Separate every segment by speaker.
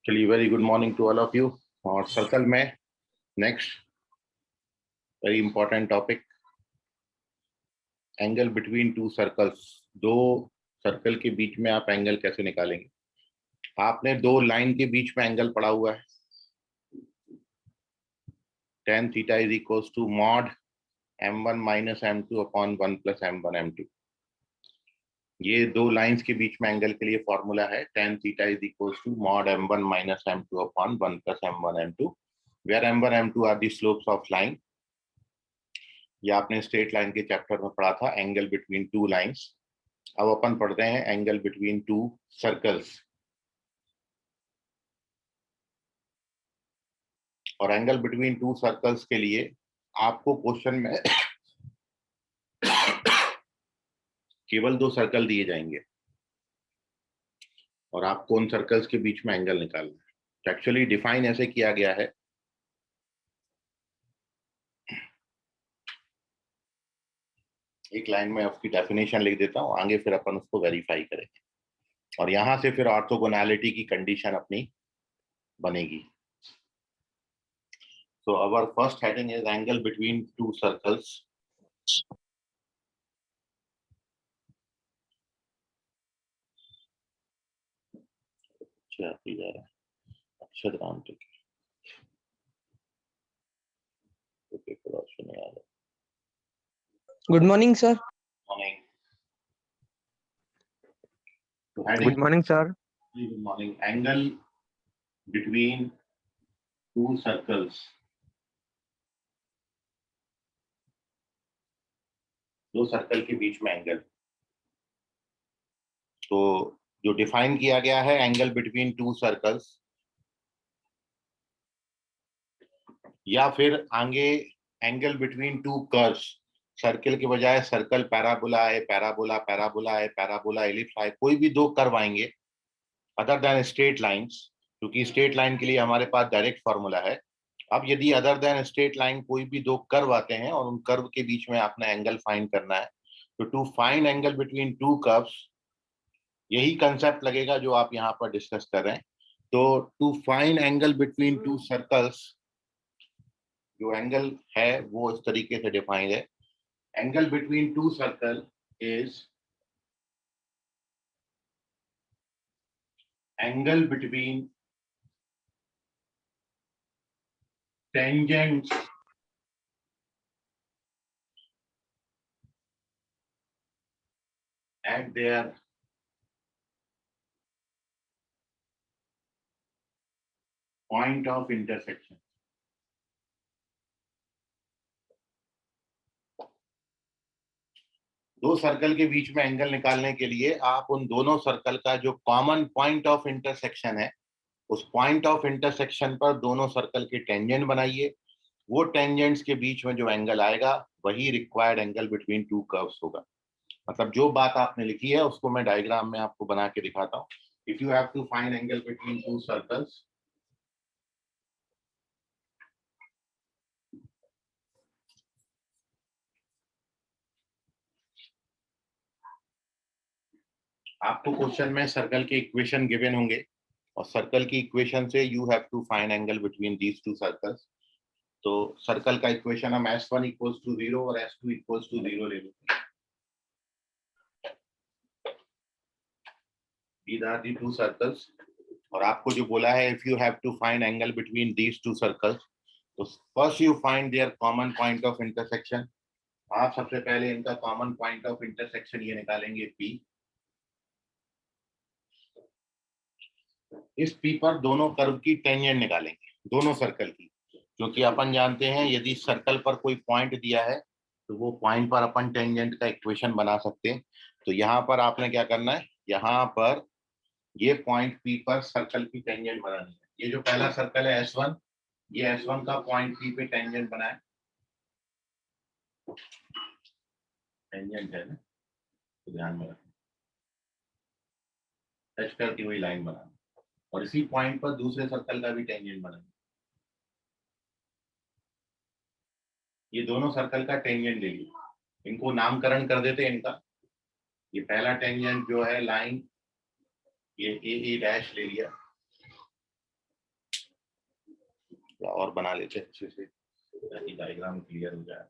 Speaker 1: चलिए, very good morning to all of you. और circle में next very important topic, angle between two circles. दो circle के बीच में आप एंगल कैसे निकालेंगे? आपने दो लाइन के बीच में एंगल पड़ा हुआ है, tan theta is equals to mod m1 minus m2 upon 1 plus m1 m2। ये दो लाइंस के बीच में एंगल के लिए फॉर्मूला है tan theta is equals to mod m1 minus m2 upon 1 plus m1 m2, where m1 m2 are the slopes of line. ये आपने स्ट्रेट लाइन के चैप्टर में पढ़ा था, एंगल बिटवीन टू लाइंस। अब अपन पढ़ते हैं एंगल बिटवीन टू सर्कल्स। और एंगल बिटवीन टू सर्कल्स के लिए आपको क्वेश्चन में केवल दो सर्कल दिए जाएंगे और आपको उन सर्कल्स के बीच में एंगल निकालना है। एक्चुअली डिफाइन ऐसे किया गया है, एक लाइन में उसकी डेफिनेशन लिख देता हूं, आगे फिर अपन उसको वेरीफाई करेंगे और यहां से फिर ऑर्थोगोनैलिटी की कंडीशन अपनी बनेगी। So our first heading is angle between two circles. अक्षर Ram
Speaker 2: good morning sir.
Speaker 1: Morning.
Speaker 2: Good morning sir.
Speaker 1: Good morning. Angle between two circles, दो सर्कल के बीच में एंगल। तो जो डिफाइन किया गया है एंगल बिटवीन टू सर्कल्स, या फिर आगे angle between two curves. Circle के बजाय सर्कल पैराबोला है, पैराबोला पैराबोला है, पैराबोला एलिप्स है, कोई भी दो कर्व आएंगे अदर देन स्ट्रेट लाइंस, क्योंकि स्ट्रेट लाइन के लिए हमारे पास डायरेक्ट फॉर्मूला है। अब यदि अदर देन स्ट्रेट लाइन कोई भी दो कर्व आते हैं और उन कर्व के बीच में आपने एंगल फाइंड करना है, तो to find angle between two curves, यही कंसेप्ट लगेगा जो आप यहाँ पर डिस्कस कर रहे हैं। तो to find angle between two circles, जो एंगल है वो इस तरीके से डिफाइंड है। Angle between two circle is angle between tangents at their point of intersection। दो सर्कल के बीच में एंगल निकालने के लिए आप उन दोनों सर्कल का जो कॉमन पॉइंट ऑफ इंटरसेक्शन है, उस पॉइंट ऑफ इंटरसेक्शन पर दोनों सर्कल के टेंजेंट बनाइए। वो टेंजेंट्स के बीच में जो एंगल आएगा वही required angle between two curves होगा। मतलब जो बात आपने लिखी है उसको मैं डायग्राम में आपको बना के दिखाता हूँ। If you have to find angle between two circles, आपको क्वेश्चन में सर्कल के इक्वेशन गिवन होंगे और सर्कल की इक्वेशन से you have to find angle between these two circles. तो सर्कल का इक्वेशन हम S1 इक्वल्स टू 0 और S2 इक्वल्स टू 0 ले लेते हैं। These are the two circles। और आपको जो बोला है if you have to find angle between these two circles, तो first you find their common point of intersection. आप सबसे पहले इनका कॉमन पॉइंट ऑफ इंटरसेक्शन ये निकालेंगे P। इस P पर दोनों कर्व की टेंजेंट निकालेंगे, दोनों सर्कल की, क्योंकि अपन जानते हैं यदि सर्कल पर कोई पॉइंट दिया है तो वो पॉइंट पर अपन टेंजेंट का इक्वेशन बना सकते हैं। तो यहाँ पर आपने क्या करना है, यहाँ पर ये पॉइंट P पर सर्कल की टेंजेंट बनानी है। ये जो पहला सर्कल है S1, ये S1 का पॉइंट P पे टेंजेंट बनाए, टेंजेंट है ना, तो ध्यान में रखना, टच करके वही लाइन बनाना और इसी पॉइंट पर दूसरे सर्कल का भी टेंजेंट बनाना। ये दोनों सर्कल का टेंजेंट ले लिया, इनको नामकरण कर देते हैं इनका। ये पहला टेंजेंट जो है लाइन, ये ए डैश ले लिया, और बना लेते हैं अच्छे से ताकि डायग्राम क्लियर हो जाए।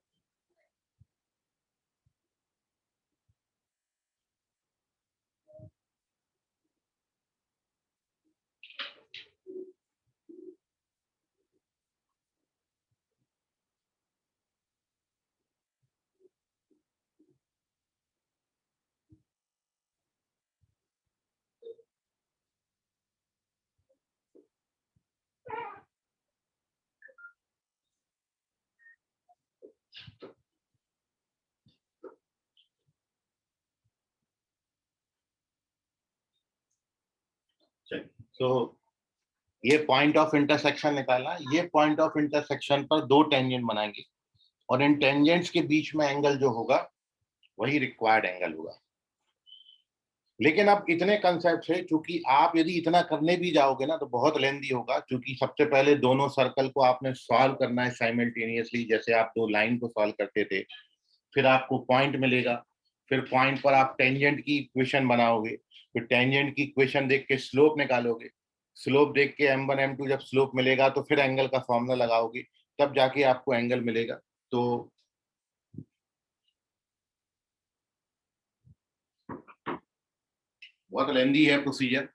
Speaker 1: तो ये पॉइंट ऑफ इंटरसेक्शन निकालना, ये पॉइंट ऑफ इंटरसेक्शन पर दो टेंजेंट बनाएंगे और इन टेंजेंट्स के बीच में एंगल जो होगा वही रिक्वायर्ड एंगल होगा। लेकिन अब इतने कंसेप्ट है, चूंकि आप यदि इतना करने भी जाओगे ना तो बहुत लेंदी होगा, क्योंकि सबसे पहले दोनों सर्कल को आपने सॉल्व करना है साइमल्टेनियसली, जैसे आप दो लाइन को सॉल्व करते थे। फिर आपको पॉइंट मिलेगा, फिर पॉइंट पर आप टेंजेंट की इक्वेशन बनाओगे, फिर टेंजेंट की इक्वेशन देख के स्लोप निकालोगे, स्लोप देख के m1 m2 जब स्लोप मिलेगा तो फिर एंगल का फॉर्मूला लगाओगे, तब जाके आपको एंगल मिलेगा। तो बहुत लेंदी है प्रोसीजर,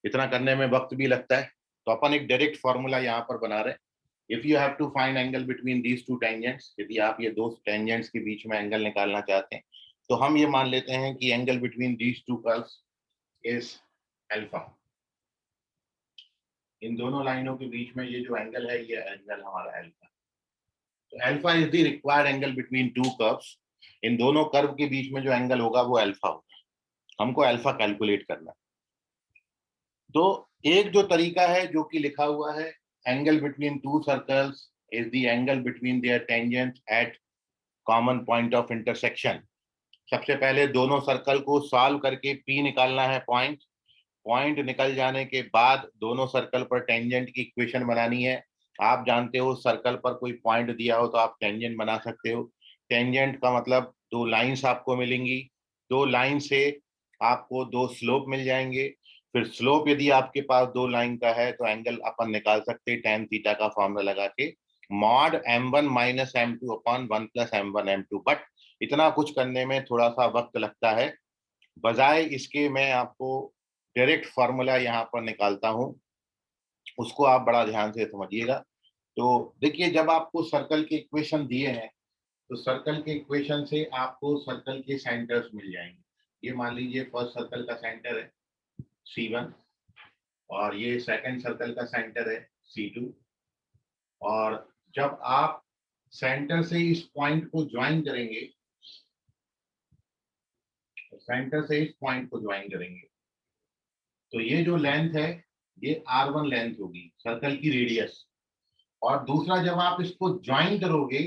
Speaker 1: इतना करने में वक्त भी लगता है। तो अपन एक डायरेक्ट फॉर्मूला यहाँ पर बना रहे हैं। If you have to find angle between these two tangents, यदि आप ये दो टेंजेंट्स के बीच में एंगल निकालना चाहते हैं तो हम ये मान लेते हैं कि angle between these two curves is alpha. इन दोनों लाइनों के बीच में ये जो एंगल है ये एंगल हमारा अल्फा। तो alpha is the required angle between two curves. इन दोनों कर्व के बीच में जो एंगल होगा वो अल्फा होगा। हमको अल्फा कैलकुलेट करना है। तो एक जो तरीका है जो कि लिखा हुआ है, angle between two circles is the angle between their tangents at common point of intersection. सबसे पहले दोनों सर्कल को सॉल्व करके P निकालना है पॉइंट। पॉइंट निकल जाने के बाद दोनों सर्कल पर टेंजेंट की इक्वेशन बनानी है। आप जानते हो सर्कल पर कोई पॉइंट दिया हो तो आप टेंजेंट बना सकते हो। टेंजेंट का मतलब दो लाइंस आपको मिलेंगी, दो लाइन से आपको दो स्लोप मिल जाएंगे। फिर स्लोप यदि आपके पास दो लाइन का है तो एंगल अपन निकाल सकते हैं tan थीटा का फॉर्मूला लगा के, mod m1 minus m2 upon 1 plus m1 m2। But इतना कुछ करने में थोड़ा सा वक्त लगता है, बजाय इसके मैं आपको डायरेक्ट फार्मूला यहाँ पर निकालता हूँ, उसको आप बड़ा ध्यान से समझिएगा। तो देखिए, जब आपको सर्कल के इक्वेशन दिए हैं तो सर्कल के इक्वेशन से आपको सर्कल के सेंटर्स मिल जाएंगे। ये मान लीजिए फर्स्ट सर्कल का सेंटर है C1 और ये सेकंड सर्कल का सेंटर है C2। और जब आप सेंटर से इस पॉइंट को ज्वाइन करेंगे, सेंटर से इस पॉइंट को ज्वाइन करेंगे तो ये जो लेंथ है ये R1 लेंथ होगी, सर्कल की रेडियस। और दूसरा, जब आप इसको ज्वाइन करोगे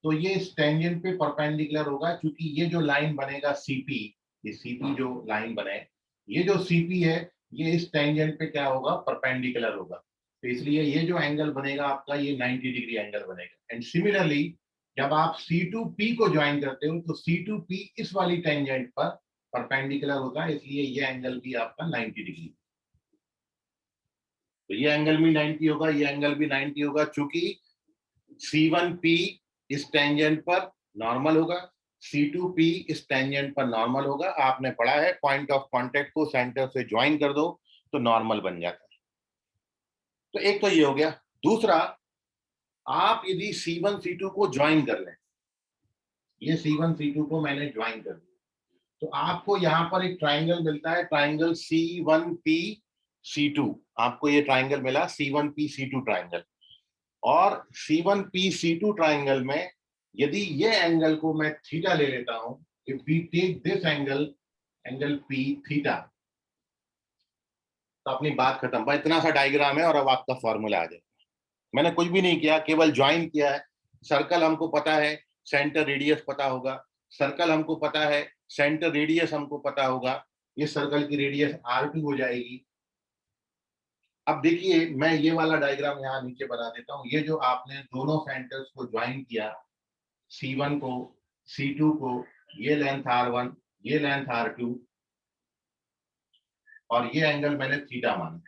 Speaker 1: तो ये इस टेंजेंट पे परपेंडिकुलर होगा, क्योंकि ये जो लाइन बनेगा CP, ये CP जो लाइन बने, ये जो CP है ये इस टेंजेंट पे क्या होगा, परपेंडिकुलर होगा। तो इसलिए ये जो एंगल बनेगा आपका ये 90 डिग्री एंगल बनेगा। एंड सिमिलरली जब आप C2P को ज्वाइन करते हो तो C2P इस वाली टेंजेंट पर परपेंडिकुलर होगा, इसलिए ये एंगल भी आपका 90 डिग्री। तो ये एंगल भी 90 होगा, ये एंगल भी 90 होगा, चूंकि C1P इस टेंजेंट पर नॉर्मल होगा, C2P इस टेंजेंट पर नॉर्मल होगा। आपने पढ़ा है पॉइंट ऑफ कांटेक्ट को सेंटर से ज्वाइन कर दो तो नॉर्मल बन जाता है। तो एक तो ये हो गया। दूसरा, आप यदि C1 C2 को ज्वाइन कर लें, ये C1 C2 को मैंने ज्वाइन कर दिया तो आपको यहाँ पर एक ट्राइंगल मिलता है, ट्राइंगल C1P C2। आपको ये ट्राइंगल मिला C1P C2 ट्राइंगल। और C1P C2 ट्राइंगल में यदि ये एंगल को मैं थीटा ले लेता हूं, if we take this angle, angle P theta, तो अपनी बात खत्म। भाई इतना सा डायग्राम है और अब आपका फॉर्मूला आ जाएगा। मैंने कुछ भी नहीं किया, केवल ज्वाइन किया है। सर्कल हमको पता है, सेंटर रेडियस पता होगा, सर्कल हमको पता है, सेंटर रेडियस हमको पता होगा। इस सर्कल की रेडियस R2 हो जाएगी। अब देखिए, मैं ये वाला डायग्राम यहाँ नीचे बना देता हूँ। ये जो आपने दोनों सेंटर्स को ज्वाइन किया, C1 को C2 को, ये लेंथ R1, ये लेंथ R2 और ये एंगल मैंने थीटा माना।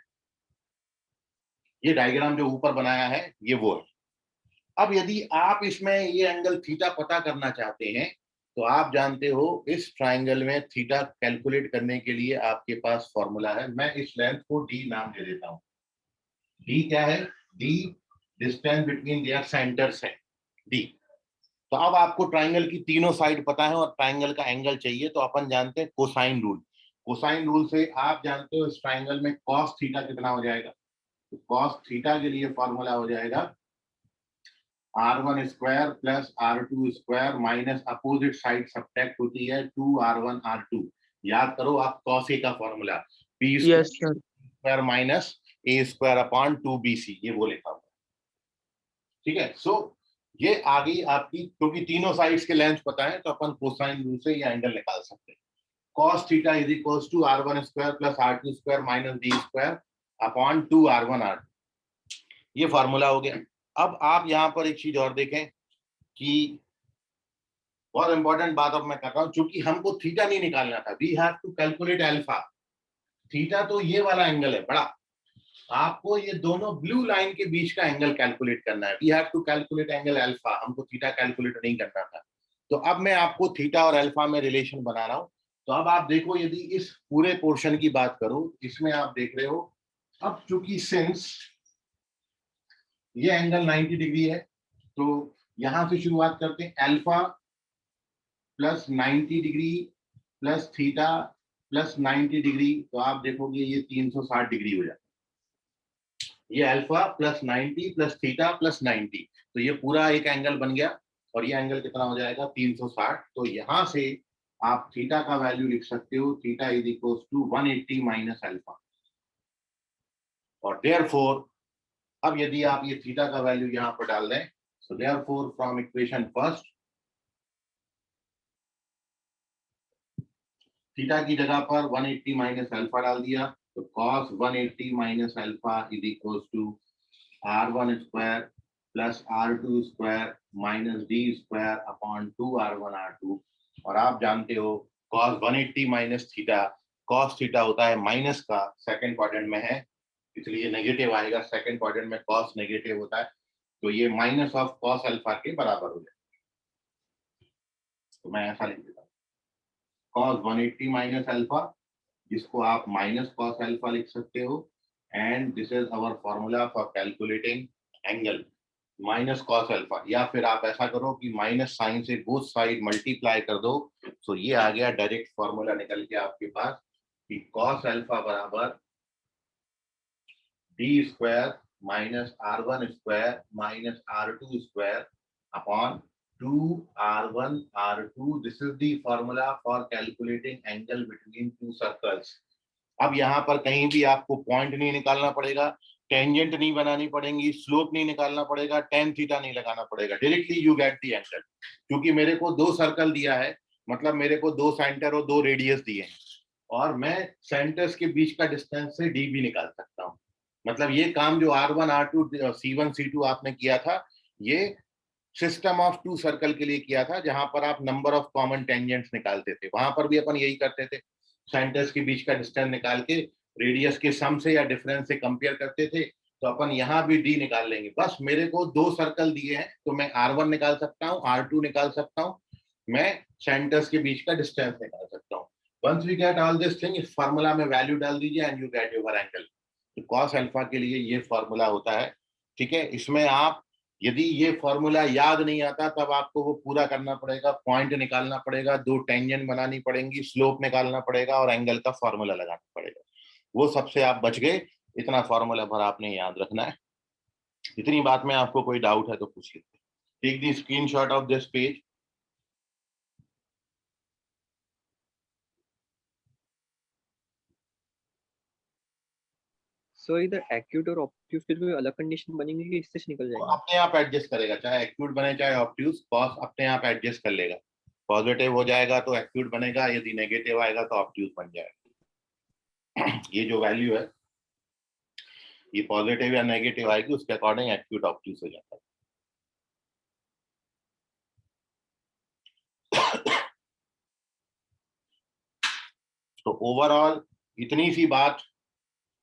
Speaker 1: ये डायग्राम जो ऊपर बनाया है ये वो है। अब यदि आप इसमें ये एंगल थीटा पता करना चाहते हैं तो आप जानते हो इस ट्राइंगल में थीटा कैलकुलेट करने के लिए आपके पास फॉर्मूला है। मैं इस लेंथ को डी नाम दे देता हूं। डी क्या है? D distance between their centres है, डी। तो अब आपको ट्राइंगल की तीनों साइड पता है और ट्राइंगल का एंगल चाहिए, तो अपन जानते हैं कोसाइन रूल। कोसाइन रूल से आप जानते हो इस ट्राइंगल में कॉस थीटा कितना हो जाएगा। तो कॉस थीटा के लिए फॉर्मूला हो जाएगा r1 square plus r2 square minus opposite side subtract होती है 2r1 r2। याद करो आप कॉस ए का formula p
Speaker 2: Yes, sir.
Speaker 1: Square minus a square upon 2bc, ये वो लिखा हुआ है। ठीक है, सो ये आ गई आपकी, क्योंकि तीनों साइड्स के लेंथ पता है तो अपन कोसाइन रूल से ये एंगल निकाल सकते हैं। cos theta is equals to r1 square plus r2 square minus d square upon 2r1 r2। ये फार्मूला हो गया। अब आप यहाँ पर एक चीज और देखें कि बहुत इंपॉर्टेंट बात अब मैं कर रहा हूं, चूंकि हमको थीटा नहीं निकालना था, we have to calculate alpha. Theta तो ये वाला एंगल है बड़ा, आपको ये दोनों ब्लू लाइन के बीच का एंगल कैलकुलेट करना है। We have to calculate angle alpha, हमको थीटा कैलकुलेट नहीं करना था। तो अब मैं आपको थीटा और अल्फा में रिलेशन बना रहा हूं। तो अब आप देखो, यदि इस पूरे पोर्शन की बात करो, इसमें आप देख रहे हो, अब चूंकि सिंस ये एंगल 90 डिग्री है, तो यहां से शुरुआत करते हैं। Alpha plus 90 degree plus theta plus 90 degree, तो आप देखोगे ये 360 डिग्री हो जाता है। ये alpha plus 90 plus theta plus 90, तो ये पूरा एक एंगल बन गया। और ये एंगल कितना हो जाएगा? 360। तो यहां से आप थीटा का वैल्यू लिख सकते हो, theta is equal to 180 minus alpha. और देयरफॉर अब यदि आप ये थीटा का वैल्यू यहां पर डाल दें, so therefore from equation first, theta की जगह पर 180 माइनस अल्फा डाल दिया, तो cos 180 minus alpha is equal to r1 square plus r2 square minus d square upon 2r1 r2। और आप जानते हो cos 180 minus theta, cos theta होता है माइनस का, सेकंड क्वाड्रेंट में है इसलिए नेगेटिव आएगा, सेकंड क्वाड्रेंट में cos नेगेटिव होता है, तो ये माइनस ऑफ cos अल्फा के बराबर हो जाए। तो मैं ऐसा लिख देता हूँ, cos 180 माइनस अल्फा, जिसको आप माइनस cos अल्फा लिख सकते हो, and this is our formula for calculating angle minus cos alpha. या फिर आप ऐसा करो कि माइनस साइन से बोथ साइड मल्टीप्लाई कर दो, तो ये आ गया डायरेक्ट फॉर्मूला निकल के आपके पास कि cos अल्फा बराबर D square minus r1 square minus r2 square upon 2r1 r2। This is the formula for calculating angle between two circles. अब यहाँ पर कहीं भी आपको पॉइंट नहीं निकालना पड़ेगा, टेंजेंट नहीं बनानी पड़ेगी, स्लोप नहीं निकालना पड़ेगा, टेन थीटा नहीं लगाना पड़ेगा, directly you get the angle. क्योंकि मेरे को दो सर्कल दिया है, मतलब मेरे को दो सेंटर और दो रेडियस दिए हैं, और मैं सेंटर्स के बीच का डिस्टेंस से डी भी निकाल सकता हूँ। मतलब ये काम जो R1 R2 C1 C2 आपने किया था, ये सिस्टम ऑफ टू सर्कल के लिए किया था, जहां पर आप नंबर ऑफ कॉमन टेंजेंट्स निकालते थे। वहां पर भी अपन यही करते थे, सेंटर्स के बीच का डिस्टेंस निकाल के रेडियस के सम से या डिफरेंस से कंपेयर करते थे। तो अपन यहाँ भी डी निकाल लेंगे। बस मेरे को दो सर्कल दिए हैं, तो मैं R1 निकाल सकता हूँ, R2 निकाल सकता हूँ, मैं सेंटर्स के बीच का डिस्टेंस निकाल सकता हूँ। Once we get all this thing, इस फॉर्मूला में वैल्यू डाल दीजिए and you get your angle. तो cos अल्फा के लिए ये फॉर्मूला होता है। ठीक है, इसमें आप यदि ये फॉर्मूला याद नहीं आता, तब आपको वो पूरा करना पड़ेगा, पॉइंट निकालना पड़ेगा, दो टेंजेंट बनानी पड़ेंगी, स्लोप निकालना पड़ेगा और एंगल का फॉर्मूला लगाना पड़ेगा। वो सबसे आप बच गए, इतना फॉर्मूला भर आपने याद रखना है। इतनी बात में आपको कोई डाउट है तो पूछिए। Take the screenshot of this page.
Speaker 2: So इधर एक्यूट और ऑब्ट्यूज के कोई अलग कंडीशन बनेंगे कि इससे निकल
Speaker 1: तो
Speaker 2: जाएंगे?
Speaker 1: अपने आप एडजस्ट करेगा, चाहे एक्यूट बने चाहे ऑब्ट्यूज, कॉस अपने आप एडजस्ट कर लेगा। पॉजिटिव हो जाएगा तो एक्यूट बनेगा, यदि नेगेटिव आएगा तो ऑब्ट्यूज बन जाएगा। ये जो वैल्यू है, ये पॉजिटिव या नेगेटिव आएगी, उसके अकॉर्डिंग एक्यूट ऑब्ट्यूज हो जाता है। तो ओवरऑल इतनी सी बात,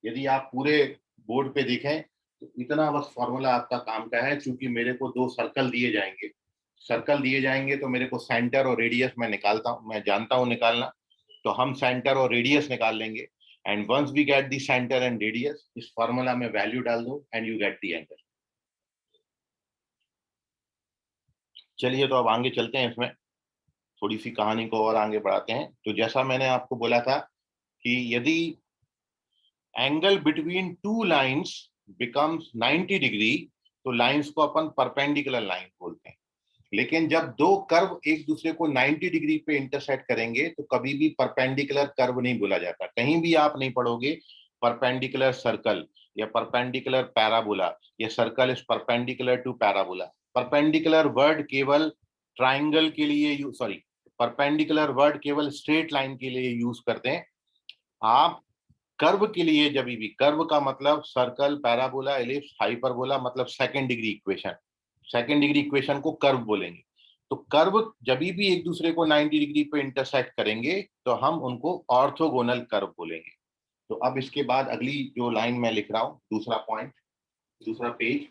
Speaker 1: यदि आप पूरे बोर्ड पे देखें तो इतना बस फॉर्मूला आपका काम का है। चूंकि मेरे को दो सर्कल दिए जाएंगे तो मेरे को सेंटर और रेडियस मैं निकालता हूं, मैं जानता हूं निकालना। तो हम सेंटर और रेडियस निकाल लेंगे, and once we get the centre and radius, इस फॉर्मूला में वैल्यू डाल दो and you get the angle. चलिए तो अब आगे चलते हैं, इसमें थोड़ी सी कहानी को और आगे बढ़ाते हैं। तो जैसा मैंने आपको बोला था कि यदि angle between two lines becomes 90 degree, तो लाइंस को अपन परपेंडिकुलर लाइन बोलते हैं। लेकिन जब दो कर्व एक दूसरे को 90 डिग्री पे इंटरसेक्ट करेंगे तो कभी भी परपेंडिकुलर कर्व नहीं बोला जाता। कहीं भी आप नहीं पढ़ोगे परपेंडिकुलर सर्कल या परपेंडिकुलर पैराबोला, या circle is perpendicular to parabola. Perpendicular word केवल ट्राइंगल के लिए सॉरी, परपेंडिकुलर वर्ड केवल स्ट्रेट लाइन के लिए यूज करते हैं। आप कर्व के लिए, जब भी कर्व का मतलब सर्कल, पैराबोला, एलिप्स, हाइपरबोला, मतलब second degree equation, second degree equation को कर्व बोलेंगे। तो कर्व जब भी एक दूसरे को 90 डिग्री पे इंटरसेक्ट करेंगे तो हम उनको ऑर्थोगोनल कर्व बोलेंगे। तो अब इसके बाद अगली जो लाइन मैं लिख रहा हूं, दूसरा पॉइंट, दूसरा पेज।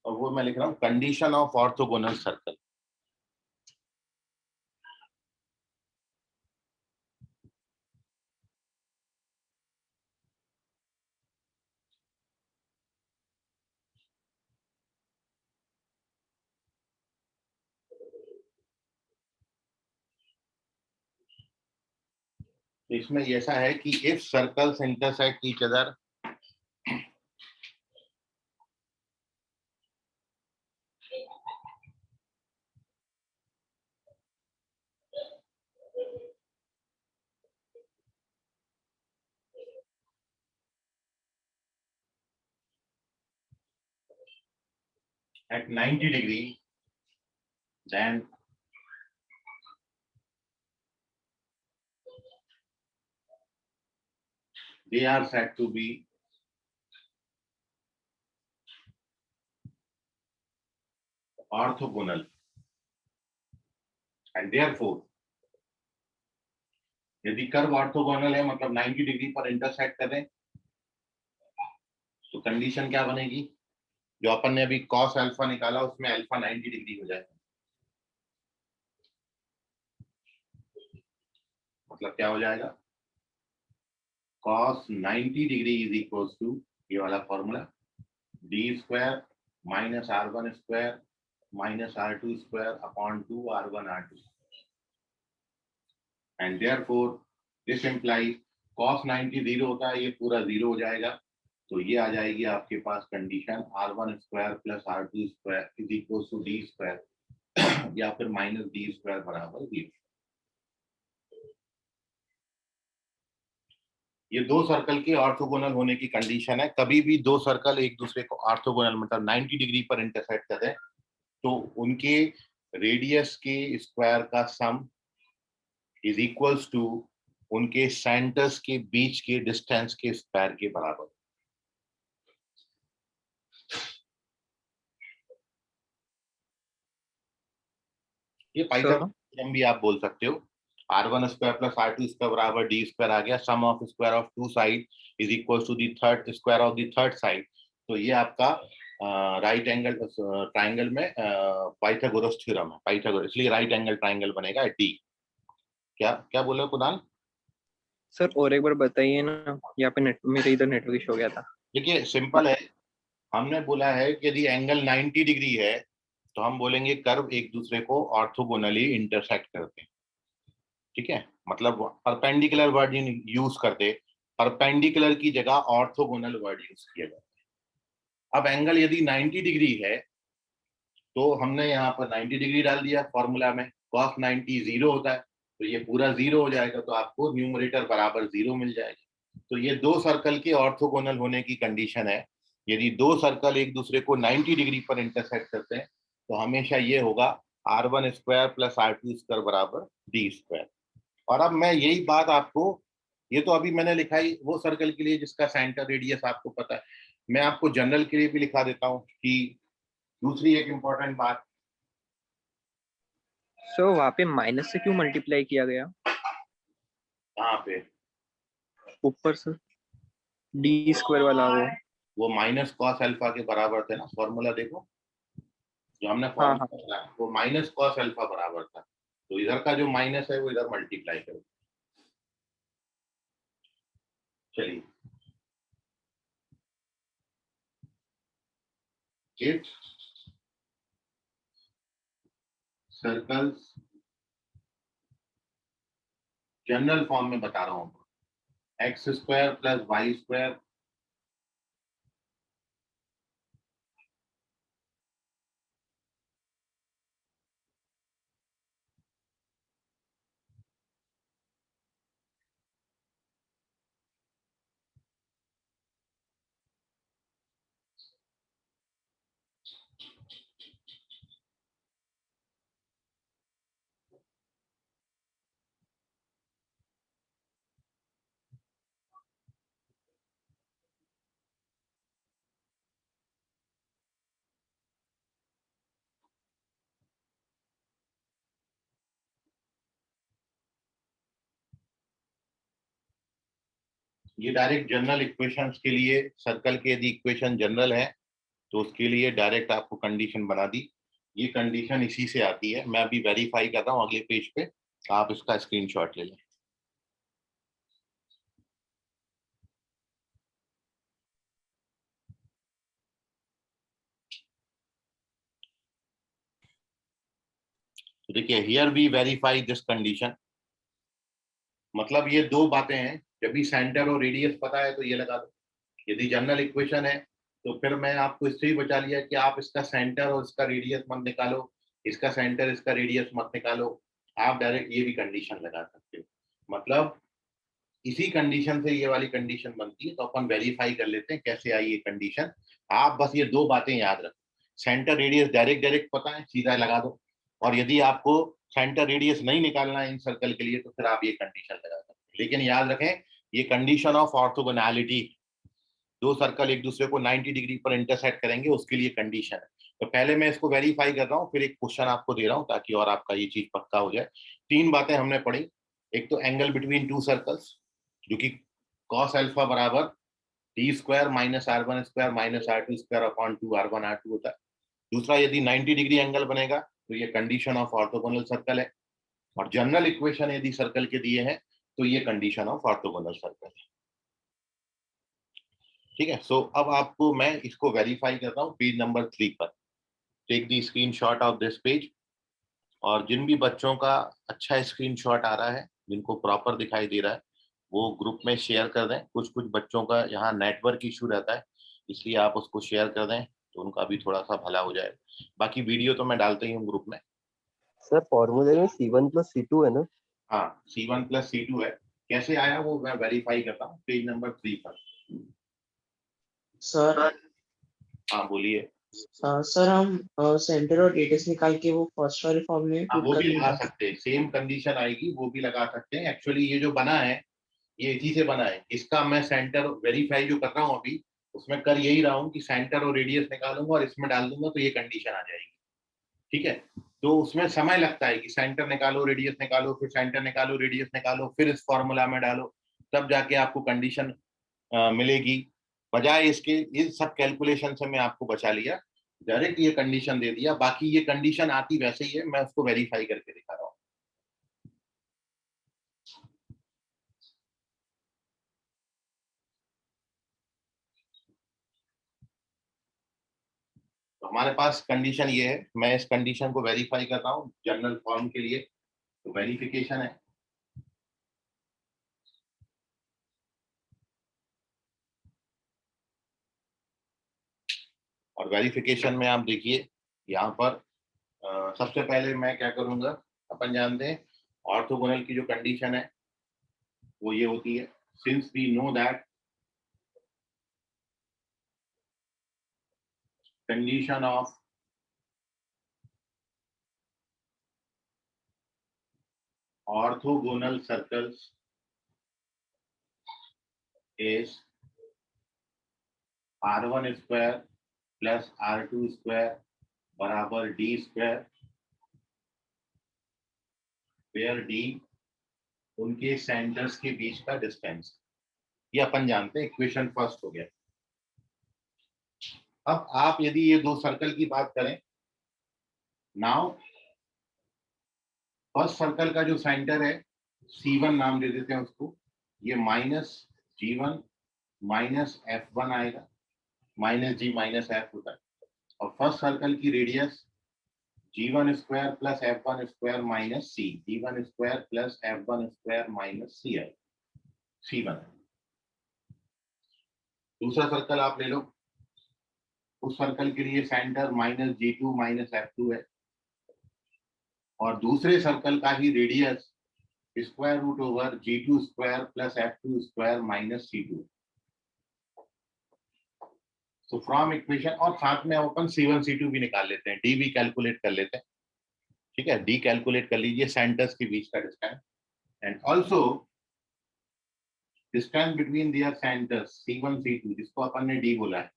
Speaker 1: और वो मैं लिख रहा हूं कंडीशन ऑफ ऑर्थोगोनल सर्कल। तो इसमें ऐसा है कि if circles intersect each other at 90 degree, then they are said to be orthogonal, and therefore यदि कर्व ऑर्थोगोनल है मतलब 90 डिग्री पर इंटरसेक्ट करें, तो कंडीशन क्या बनेगी? जो अपन ने अभी cos अल्फा निकाला उसमें अल्फा 90 डिग्री हो जाए, मतलब क्या हो जाएगा? cos 90 degree is equal to ये वाला formula, D square minus r1 square minus r2 square upon 2 r1 r2, and therefore this implies cos 90 zero होता है, ये पूरा जीरो हो जाएगा। तो ये आ जाएगी आपके पास condition r1 square plus r2 square is equal to D square या फिर माइनस डी स्क्वायर बराबर जीरो। ये दो सर्कल के ऑर्थोगोनल होने की कंडीशन है। कभी भी दो सर्कल एक दूसरे को ऑर्थोगोनल मतलब 90 डिग्री पर इंटरसेक्ट करें तो उनके रेडियस के स्क्वायर का सम इज इक्वल्स टू उनके सेंटर्स के बीच के डिस्टेंस के स्क्वायर के बराबर। ये पाइथागोरस भी आप बोल सकते हो। r1 square plus r2 square बराबर डी स्क्वायर आ गया, sum of square of two side is equal to the third square of the third side. तो ये आपका राइट एंगल ट्राइंगल में पाइथागोरस थ्योरम है, पाइथागोरस, इसलिए राइट एंगल ट्राइंगल बनेगा डी। क्या क्या बोले कुणाल?
Speaker 2: सर और एक बार बताइए ना, यहाँ पे मेरे इधर नेटवर्क इशू हो गया था।
Speaker 1: देखिए सिंपल है, हमने बोला है कि यदि एंगल 90 डिग्री है तो हम बोलेंगे कर्व एक दूसरे को ऑर्थोगोनली इंटरसेक्ट करते हैं। ठीक है, मतलब परपेंडिकुलर वर्ड यूज करते, परपेंडिकुलर की जगह ऑर्थोगोनल वर्ड यूज किया जाता है। अब एंगल यदि 90 डिग्री है तो हमने यहाँ पर 90 डिग्री डाल दिया फॉर्मूला में, cos 90 जीरो होता है तो ये पूरा जीरो हो जाएगा, तो आपको न्यूमरेटर बराबर जीरो मिल जाएगा। तो ये दो सर्कल के ऑर्थोगोनल होने की कंडीशन है। यदि दो सर्कल एक दूसरे को 90 डिग्री पर इंटरसेक्ट करते हैं तो हमेशा ये होगा r1 square plus r2 square बराबर डी स्क्वायर। और अब मैं यही बात आपको ये तो अभी मैंने लिखा ही वो सर्कल के लिए जिसका सेंटर रेडियस आपको पता है। मैं आपको जनरल के लिए भी लिखा देता हूँ कि दूसरी एक इम्पोर्टेंट बात।
Speaker 2: सर वहाँ पे माइनस से क्यों मल्टीप्लाई किया गया
Speaker 1: कहाँ पे?
Speaker 2: ऊपर सर, डी स्क्वायर वाला
Speaker 1: वो माइनस कॉस अल्फा के बराबर थे ना, फॉर्मूला देखो जो हमने
Speaker 2: हाँ हाँ।
Speaker 1: फॉर्मूला बताया, वो माइनस कॉस अल्फा बराबर था। तो इधर का जो माइनस है वो इधर मल्टीप्लाई करो। चलिए, इफ सर्कल्स, जनरल फॉर्म में बता रहा हूँ, x square plus y square ये डायरेक्ट जनरल इक्वेशंस के लिए, सर्कल के यदि इक्वेशन जनरल है तो उसके लिए डायरेक्ट आपको कंडीशन बना दी। ये कंडीशन इसी से आती है। मैं अभी वेरीफाई कर रहा हूँ अगले पेज पे, आप इसका स्क्रीनशॉट ले लें। तो देखिए, here we verify this condition. मतलब ये दो बातें हैं, जब भी सेंटर और रेडियस पता है तो ये लगा दो। यदि जनरल इक्वेशन है तो फिर मैं आपको इससे ही बचा लिया कि आप इसका सेंटर और इसका रेडियस मत निकालो, इसका सेंटर इसका रेडियस मत निकालो, आप डायरेक्ट ये भी कंडीशन लगा सकते हो। मतलब इसी कंडीशन से ये वाली कंडीशन बनती है। तो अपन वेरीफाई कर लेते हैं कैसे आई ये कंडीशन। आप बस ये दो बातें याद रखो, सेंटर रेडियस डायरेक्ट डायरेक्ट पता है, सीधा लगा दो। और यदि आपको सेंटर रेडियस नहीं निकालना है इन सर्कल के लिए तो फिर आप ये कंडीशन लगा सकते हैं। लेकिन याद रखें, ये कंडीशन ऑफ ऑर्थोगोनैलिटी, दो सर्कल एक दूसरे को 90 डिग्री पर इंटरसेक्ट करेंगे उसके लिए कंडीशन है। तो पहले मैं इसको वेरीफाई कर रहा हूँ, फिर एक क्वेश्चन आपको दे रहा हूँ ताकि और आपका ये चीज पक्का हो जाए। तीन बातें हमने पढ़ी। एक तो एंगल बिटवीन टू सर्कल्स, जो कि कॉस अल्फा बराबर T square minus R one square minus R two square upon two R one R two होता है। दूसरा, यदि 90 डिग्री एंगल बनेगा तो ये कंडीशन ऑफ ऑर्थोगोनल सर्कल है। और जनरल इक्वेशन यदि सर्कल के दिए हैं तो ये कंडीशन ऑफ ऑर्थोगोनल सर्कल है। ठीक है। सो अब आपको मैं इसको वेरीफाई कर रहा हूँ पेज नंबर 3 पर। Take the screenshot of this page. और जिन भी बच्चों का अच्छा स्क्रीनशॉट आ रहा है, जिनको प्रॉपर दिखाई दे रहा है, वो ग्रुप में शेयर कर दें। कुछ कुछ बच्चों का यहाँ नेटवर्क इशू रहता है, इसलिए आप उसको शेयर कर दें तो उनका भी थोड़ा सा भला हो जाए। बाकी वीडियो तो मैं डालता ही हूँ ग्रुप में।
Speaker 3: सर फॉर्मूले में C1+C2 है ना?
Speaker 1: हाँ, C1+C2 है। कैसे आया वो मैं वेरीफाई करता हूँ पेज नंबर 3 पर।
Speaker 4: सर
Speaker 1: हाँ बोलिए।
Speaker 4: सर हम सेंटर और रेडियस निकाल के वो फर्स्ट वाले फॉर्म में
Speaker 1: हाँ,
Speaker 4: पुट
Speaker 1: वो
Speaker 4: कर
Speaker 1: भी लगा
Speaker 4: देंगे।
Speaker 1: सकते हैं, सेम कंडीशन आएगी, वो भी लगा सकते हैं। एक्चुअली ये जो बना है ये इसी से बना है। इसका मैं सेंटर वेरीफाई जो कर रहा हूँ अभी, उसमें कर यही रहा हूँ कि सेंटर और रेडियस निकालूंगा और इसमें डाल दूंगा तो ये कंडीशन आ जाएगी। ठीक है। तो उसमें समय लगता है कि सेंटर निकालो रेडियस निकालो, फिर सेंटर निकालो रेडियस निकालो, फिर इस फॉर्मूला में डालो, तब जाके आपको कंडीशन मिलेगी। बजाय इसके इन सब कैलकुलेशन से मैं आपको बचा लिया, डायरेक्ट ये कंडीशन दे दिया। बाकी ये कंडीशन आती वैसे ही है, मैं उसको वेरीफाई करके दिखा रहा हूँ। तो हमारे पास कंडीशन ये है, मैं इस कंडीशन को वेरीफाई कर रहा हूँ जनरल फॉर्म के लिए। तो वेरिफिकेशन है, और वेरिफिकेशन में आप देखिए यहाँ पर सबसे पहले मैं क्या करूंगा, अपन जानते हैं ऑर्थोगोनल की जो कंडीशन है वो ये होती है, since we know that condition of orthogonal circles is R1 square plus R2 square बराबर D स्क्वायर, वेयर D उनके सेंटर्स के बीच का डिस्टेंस। ये अपन जानते हैं, इक्वेशन फर्स्ट हो गया। अब आप यदि ये दो सर्कल की बात करें, नाउ फर्स्ट सर्कल का जो सेंटर है C1 नाम दे देते हैं उसको, ये माइनस G1 माइनस F1 आएगा, माइनस G माइनस F होता है। और फर्स्ट सर्कल की radius G1 square plus F1 square minus C, G1 square plus F1 square minus C है, C1। दूसरा सर्कल आप ले लो, उस सर्कल के लिए centre minus G2 minus F2 है, और दूसरे सर्कल का ही radius square root over G2 square plus F2 square minus C2। तो फ्रॉम इक्वेशन, और साथ में अपन C1 C2 भी निकाल लेते हैं, D भी कैलकुलेट कर लेते हैं, ठीक है। D कैलकुलेट कर लीजिए, सेंटर्स के बीच का distance, and also distance between their centres C1 C2, जिसको अपन ने D बोला है।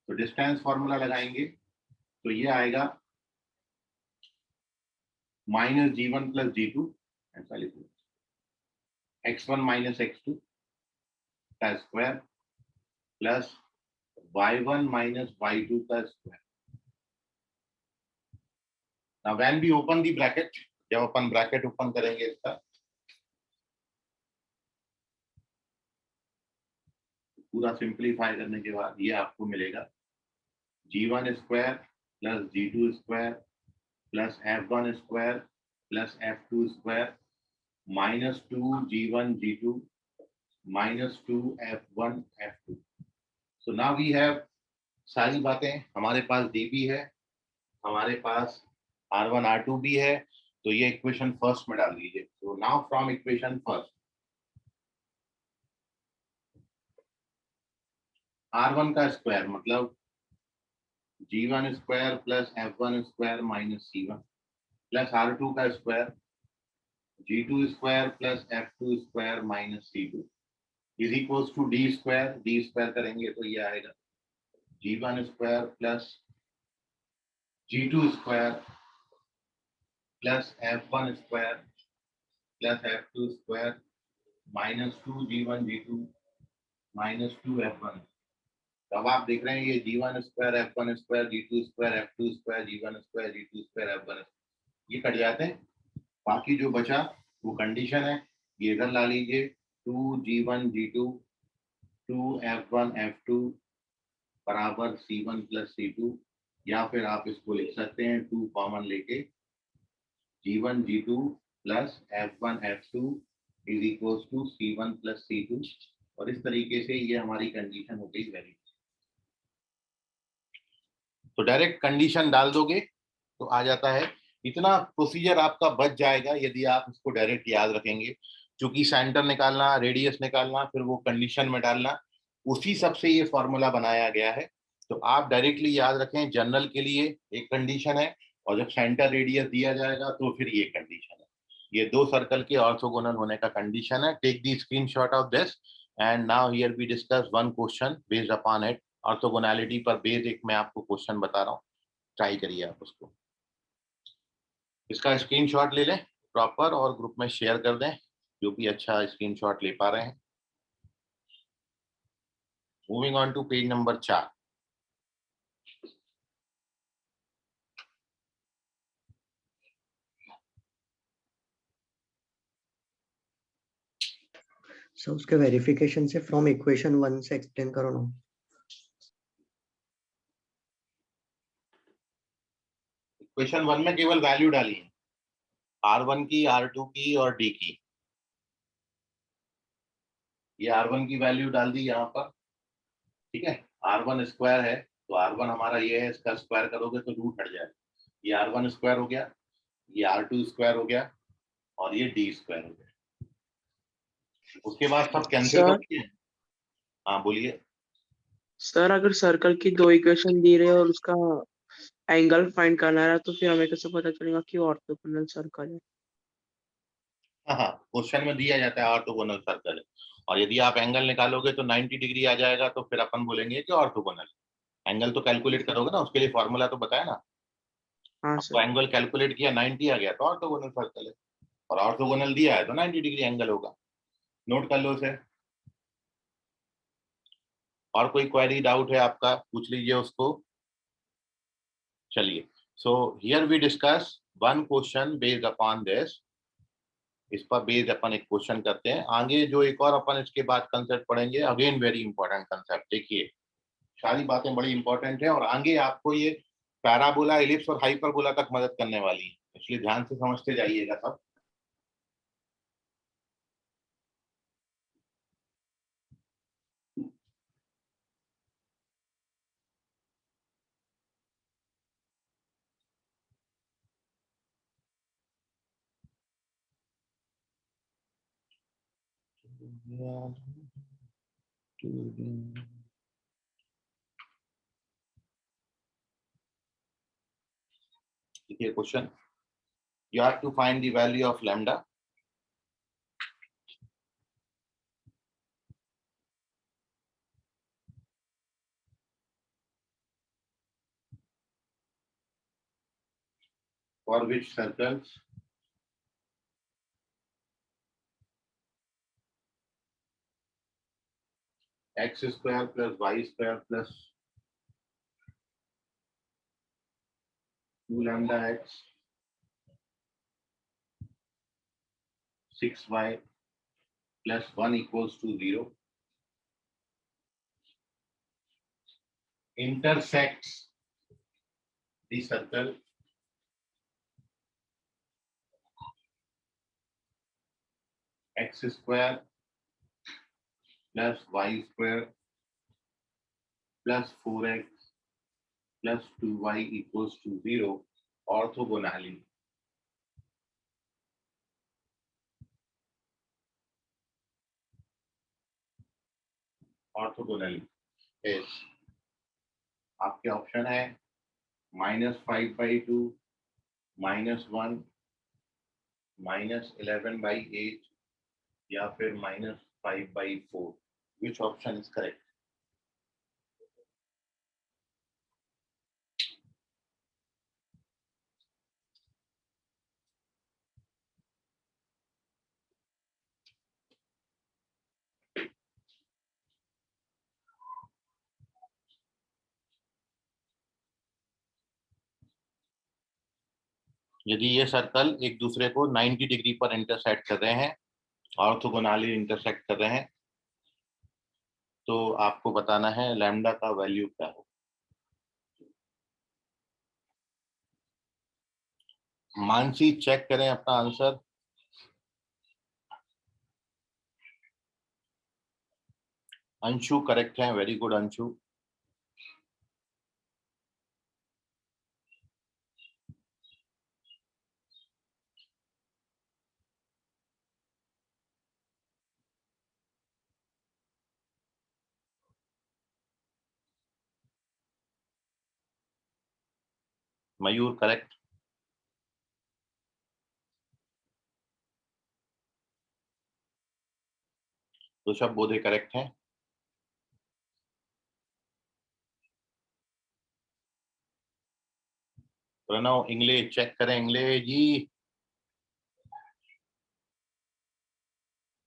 Speaker 1: तो डिस्टेंस फॉर्मूला लगाएंगे तो ये आएगा माइनस G1 प्लस G2, ऐसा लिखो, x1 माइनस x2 का स्क्वायर प्लस y1 माइनस y2 का square. Now when we open the bracket, जब अपन ब्रैकेट ओपन करेंगे इसका, पूरा सिंपलीफाई करने के बाद ये आपको मिलेगा G1 square plus G2 square plus F1 square plus F2 square minus 2 G1 G2 minus 2 F1 F2। So now we have सारी बातें, हमारे पास D भी है, हमारे पास R1 R2 भी है, तो ये इक्वेशन फर्स्ट में डाल दीजिए। तो now from equation first, R1 का स्क्वायर मतलब G1 square plus F1 square minus C1 plus R2 का square G2 square plus F2 square minus C2 is equals to D square करेंगे तो ये आएगा G1 square plus G2 square plus F1 square plus F2 square minus 2 G1 G2 minus 2 F1। अब आप देख रहे हैं ये G1 square F1 square G2 square F2 square G1 square G2 square F1, ये कट जाते हैं। बाकी जो बचा वो कंडीशन है, ये इधर ला लीजिए, 2 G1 G2 2 F1 F2 बराबर C1 प्लस C2, या फिर आप इसको लिख सकते हैं 2 कॉमन लेके G1 G2 plus F1 F2 is equals to C1 plus C2, और इस तरीके से ये हमारी कंडीशन हो गई वैलिड। तो डायरेक्ट कंडीशन डाल दोगे तो आ जाता है। इतना प्रोसीजर आपका बच जाएगा यदि आप इसको डायरेक्ट याद रखेंगे, क्योंकि सेंटर निकालना, रेडियस निकालना, फिर वो कंडीशन में डालना, उसी सब से ये फॉर्मूला बनाया गया है। तो आप डायरेक्टली याद रखें, जनरल के लिए एक कंडीशन है, और जब सेंटर रेडियस दिया जाएगा तो फिर ये कंडीशन है। ये दो सर्कल के ऑर्थोगोनल होने का कंडीशन है। Take the screenshot of this, and now here we discuss one question based upon it. Orthogonality पर बेस्ड एक मैं आपको क्वेश्चन बता रहा हूँ, ट्राई करिए आप उसको। इसका स्क्रीनशॉट ले लें प्रॉपर और ग्रुप में शेयर कर दें, जो भी अच्छा स्क्रीनशॉट ले पा रहे हैं। Moving on to page number 4।
Speaker 5: So उसके वेरिफिकेशन से फ्रॉम इक्वेशन 1 से एक्सप्लेन करो ना।
Speaker 1: इक्वेशन 1 में केवल वैल्यू डाली है, R1 की, R2 की और D की। ये R1 की वैल्यू डाल दी यहाँ पर, ठीक है। R1 स्क्वायर है तो R1 हमारा ये है, इसका स्क्वायर करोगे तो रूट हट जाएगा। ये R1 स्क्वायर हो गया, ये R2 स्क्वायर हो गया, और ये D स्क्वायर हो गया। उसके बाद सब कैंसिल कर दिए। हाँ बोलिए
Speaker 4: सर, अगर सर्कल की दो इक्वेशन दी रहे और उसका एंगल फाइंड करना है तो फिर हमें कैसे पता चलेगा कि ऑर्थोगोनल सर्कल है?
Speaker 1: हाँ, क्वेश्चन में दिया जाता है ऑर्थोगोनल सर्कल है, और यदि आप एंगल निकालोगे तो 90 डिग्री आ जाएगा, तो फिर अपन बोलेंगे कि ऑर्थोगोनल। एंगल तो कैलकुलेट करोगे ना, उसके लिए फॉर्मूला तो बताया ना।
Speaker 4: हाँ
Speaker 1: अब तो
Speaker 4: सर।
Speaker 1: एंगल कैलकुलेट किया, 90 आ गया तो ऑर्थोगोनल सर्कल है, और ऑर्थोगोनल दिया है तो 90 डिग्री एंगल होगा। नोट कर लो उसे। और कोई क्वेरी डाउट है आपका, पूछ लीजिए उसको। चलिए, so here we discuss one question based upon this. इस पर बेस्ड अपन एक क्वेश्चन करते हैं। आगे जो एक और अपन इसके बाद कंसेप्ट पढ़ेंगे, अगेन वेरी इंपॉर्टेंट कंसेप्ट। देखिए, सारी बातें बड़ी इंपॉर्टेंट है, और आगे आपको ये पैराबोला, इलिप्स और हाइपरबोला तक मदद करने वाली है, इसलिए ध्यान से समझते जाइएगा सब। देखिए question, you have to find the value of lambda for which circles x square plus y square plus 2 lambda x 6y plus 1 equals to 0 intersects the circle x square plus y square plus 4x plus 2y equals to 0 orthogonally. Orthogonally is आपके option है -5/2, -1, -11/8 या फिर -5/4। Which option is correct? यदि ये circle एक दूसरे को 90 degree पर इंटरसेक्ट कर रहे हैं, ऑर्थोगोनली इंटरसेक्ट कर रहे हैं, तो आपको बताना है लैम्डा का वैल्यू क्या हो। मानसी चेक करें अपना आंसर। अंशु करेक्ट है, वेरी गुड अंशु। मयूर करेक्ट। ऋषभ बोधे करेक्ट है। प्रणव इंग्ले चेक करें, इंग्ले जी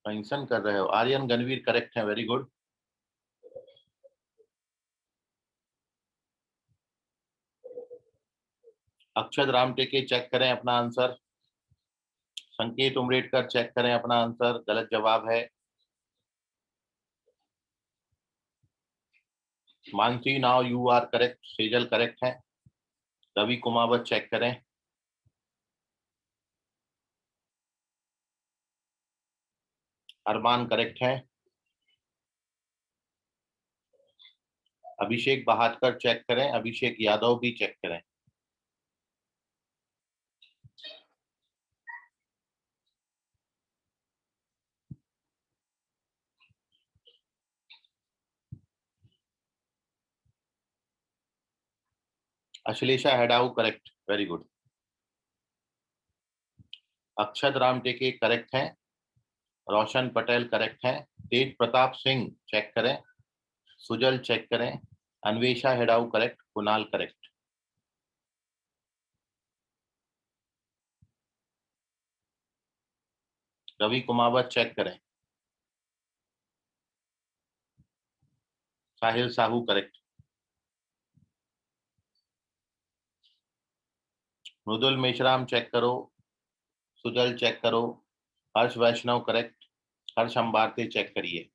Speaker 1: मेंशन कर रहे हो। आर्यन गणवीर करेक्ट है, वेरी गुड। अक्षत राम टेके चेक करें अपना आंसर। संकेत उमरेडकर चेक करें अपना आंसर, गलत जवाब है। Mansi now you are correct, Sejal correct है। रवि कुमावत चेक करें। अरमान करेक्ट है। अभिषेक बहादुर चेक करें, अभिषेक यादव भी चेक करें। Ashlesha Hedau correct, very good. Akshat Ram Teke correct है। रोशन पटेल करेक्ट है, तेज प्रताप सिंह चेक करें, सुजल चेक करें, Anvesha Hedau correct, Kunal correct. Ravi Kumawat check करें, साहिल साहू करेक्ट, मृदुल मेश्राम चेक करो, सुजल चेक करो, हर्ष वैष्णव करेक्ट, हर्ष अंबारते चेक करिए,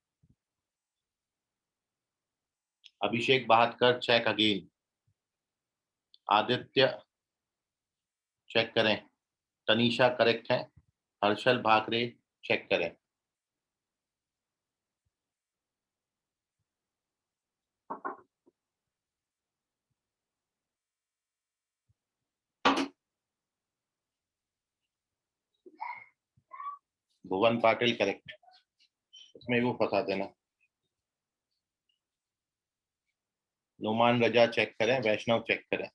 Speaker 1: अभिषेक बहादकर चेक अगेन, आदित्य चेक करें, तनीषा करेक्ट है, हर्षल भाकरे चेक करें। भुवन पाटिल करेक्ट, उसमें वो फंसा देना। नुमान रजा चेक करें, वैष्णव चेक करें,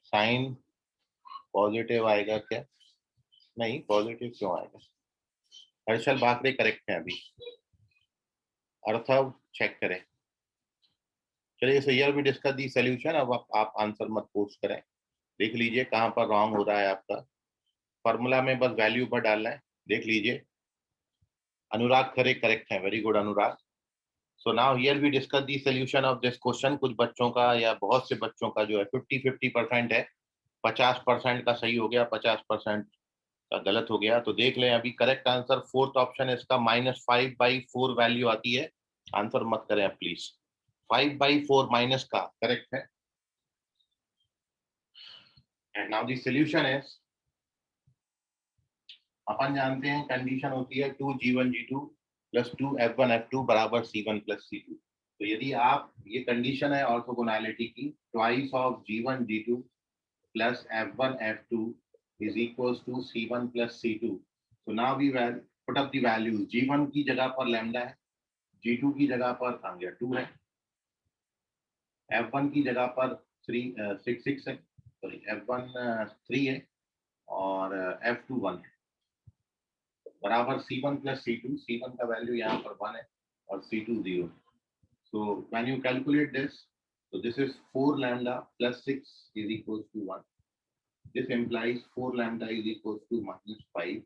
Speaker 1: साइन पॉजिटिव आएगा क्या? नहीं, पॉजिटिव क्यों आएगा? हर्षल भाकरे करेक्ट है अभी। अर्थव चेक करें। चलिए, so here we discuss the solution। अब आप आंसर मत पोस्ट करें, देख लीजिए कहाँ पर रॉन्ग हो रहा है आपका। फॉर्मूला में बस वैल्यू पर डालना है, देख लीजिए। अनुराग खरे करेक्ट है, very good Anurag. So now here we discuss the solution of this question. कुछ बच्चों का या बहुत से बच्चों का जो है 50-50% है, 50% का सही हो गया, 50% का गलत हो गया। तो देख लें अभी करेक्ट आंसर फोर्थ ऑप्शन है इसका, -5/4 वैल्यू आती है। आंसर मत करें प्लीज, 5/4 माइनस का करेक्ट है। And now the solution is, अपन जानते हैं कंडीशन होती है 2G1G2 + 2F1F2 = C1+C2। तो यदि आप, ये कंडीशन है ऑर्थोगोनैलिटी की, twice of G1G2 + F1F2 = C1+C2। so now we will put up the values। G1 की जगह पर लैम्डा है, G2 की जगह पर 2 है, F1 की जगह पर 6 है, सॉरी F1 3 है और F2 1 है, बराबर C1+C2। C1 का वैल्यू यहाँ पर 1 है और C2 0। So when you calculate this, so this is 4 lambda plus 6 is equals to 1. This implies 4 lambda is equals to -5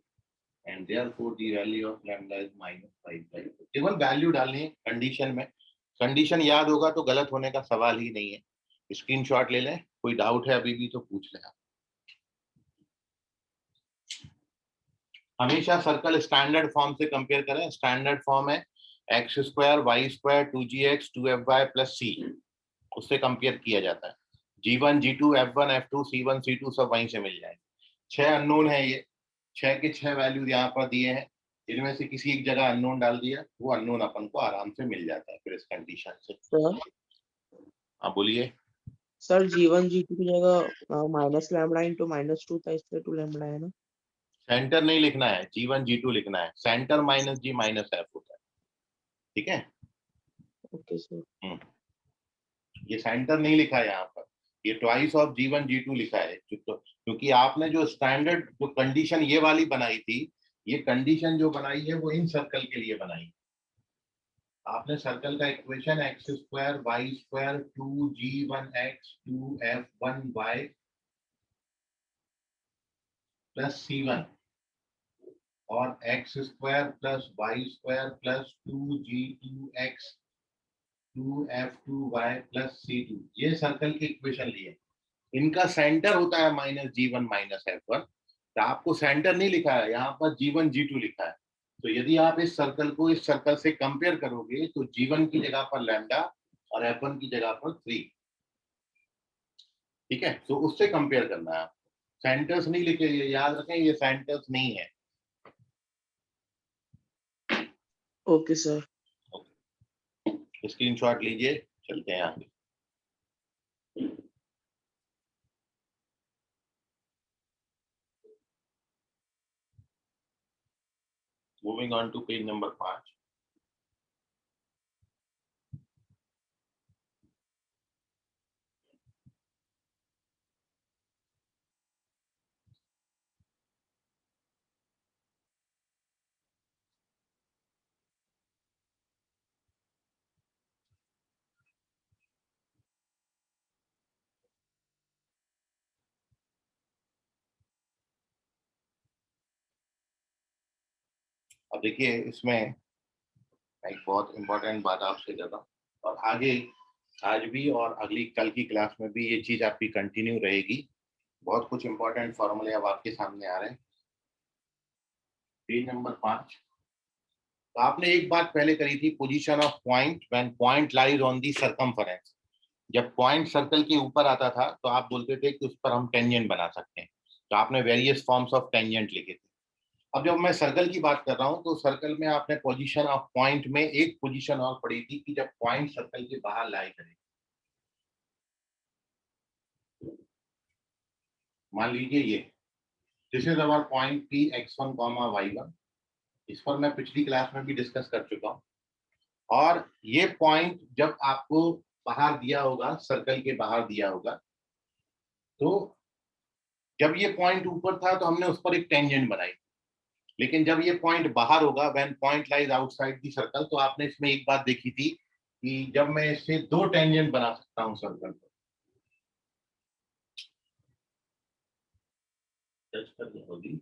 Speaker 1: and therefore the value of lambda is -5/4। केवल value डालनी है condition में, condition याद होगा तो गलत होने का सवाल ही नहीं है। स्क्रीनशॉट ले लें, कोई डाउट है अभी भी तो पूछ लें आप। हमेशा सर्कल स्टैंडर्ड फॉर्म से कंपेयर करें। स्टैंडर्ड फॉर्म है x² y² 2gx 2fy + c, उससे कंपेयर किया जाता है। G1 G2 F1 F2 C1 C2 सब वहीं से मिल जाएंगे। 6 अननोन है, ये 6 के 6 वैल्यूज यहाँ पर दिए हैं, इनमें से किसी एक जगह अननोन डाल दिया, वो अननोन अपन को आराम से मिल जाता है फिर इस कंडीशन से।
Speaker 4: सर
Speaker 1: हाँ बोलिए।
Speaker 4: सर G1 G2 की जगह माइनस लैम्बडा इंटू -2 था, इसलिए 2 लैम्बडा है ना।
Speaker 1: सेंटर नहीं लिखना है, G1 G2 लिखना है, सेंटर -G -F होता है, ठीक है।
Speaker 4: Okay sir.
Speaker 1: ये सेंटर नहीं लिखा है यहाँ पर, ये ट्वाइस ऑफ G1 G2 लिखा है, क्योंकि आपने जो स्टैंडर्ड जो कंडीशन ये वाली बनाई थी, ये कंडीशन जो बनाई है वो इन सर्कल के लिए बनाई। आपने सर्कल का equation x² y² 2G1x 2F1y + C1 और x² + y² + 2G2x 2F2y + C2, ये सर्कल की इक्वेशन लिए। इनका सेंटर होता है -G1 -F1। तो आपको सेंटर नहीं लिखा है यहाँ पर, G1 G2 लिखा है। तो यदि आप इस सर्कल को इस सर्कल से कंपेयर करोगे तो G1 की जगह पर लैम्डा और F1 की जगह पर 3, ठीक है। तो उससे कंपेयर करना है आपको, सेंटर्स नहीं लिखे, ये याद रखें, ये सेंटर्स नहीं है।
Speaker 4: Okay sir.
Speaker 1: स्क्रीनशॉट लीजिए, चलते हैं आगे। Moving on to page number 5। अब देखिए इसमें एक बहुत इंपॉर्टेंट बात आपसे कर रहा हूँ, और आगे आज भी और अगली कल की क्लास में भी ये चीज आपकी कंटिन्यू रहेगी। बहुत कुछ इंपॉर्टेंट फॉर्मूले अब आपके सामने आ रहे हैं। Page number 5। तो आपने एक बात पहले करी थी, position of point when point lies on the circumference. जब पॉइंट सर्कल के ऊपर आता था तो आप बोलते थे कि उस पर हम टेंजेंट बना सकते हैं, तो आपने वेरियस फॉर्म्स ऑफ टेंजेंट लिखे थे। अब जब मैं सर्कल की बात कर रहा हूं तो सर्कल में आपने पोजीशन ऑफ पॉइंट में एक पोजीशन और पढ़ी थी कि जब पॉइंट सर्कल के बाहर लाई करे। मान लीजिए ये this is our point P x1, y1। इस पर मैं पिछली क्लास में भी डिस्कस कर चुका हूं। और ये पॉइंट जब आपको बाहर दिया होगा, सर्कल के बाहर दिया होगा, तो जब ये पॉइंट ऊपर था तो हमने उस पर एक टेंजेंट बनाई। लेकिन जब ये पॉइंट बाहर होगा, when point lies outside the circle, तो आपने इसमें एक बात देखी थी कि जब मैं इससे दो टेंजेंट बना सकता हूं सर्कल पर। टच करनी होगी।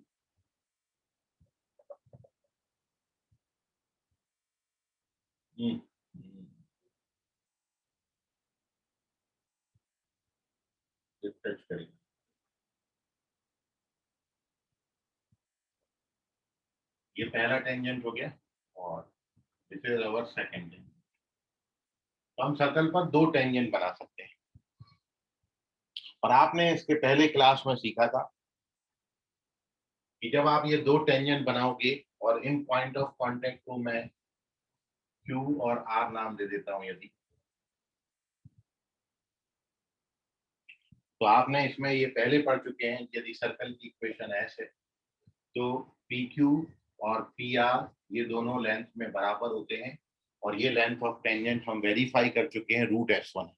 Speaker 1: टच करेंगे। ये पहला टेंजेंट हो गया और this is our second tangent. तो हम सर्कल पर दो टेंजेंट बना सकते हैं। और आपने इसके पहले क्लास में सीखा था कि जब आप ये दो टेंजेंट बनाओगे और इन पॉइंट ऑफ कांटेक्ट को मैं Q और R नाम दे देता हूं यदि, तो आपने इसमें ये पहले पढ़ चुके हैं, यदि सर्कल की इक्वेशन ऐसे तो PQ और PR ये दोनों लेंथ में बराबर होते हैं, और ये लेंथ ऑफ टेंजेंट हम वेरीफाई कर चुके हैं √S1।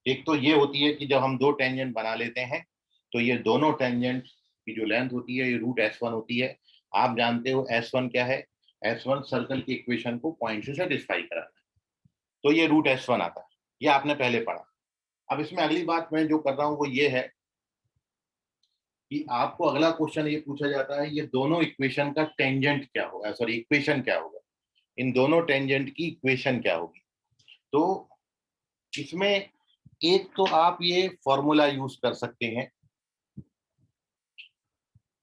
Speaker 1: एक तो ये होती है कि जब हम दो टेंजेंट बना लेते हैं तो ये दोनों टेंजेंट की जो लेंथ होती है ये √S1 होती है। आप जानते हो S1 क्या है? S1 सर्कल की इक्वेशन को पॉइंट से सेटिस्फाई कराता है, तो ये √S1 आता है। ये आपने पहले पढ़ा। अब इसमें अगली बात मैं जो कर रहा हूं वो ये है कि आपको अगला क्वेश्चन ये पूछा जाता है, ये दोनों इक्वेशन का टेंजेंट क्या होगा, सॉरी इक्वेशन क्या होगा, इन दोनों टेंजेंट की इक्वेशन क्या होगी। तो इसमें एक तो आप ये फॉर्मूला यूज कर सकते हैं,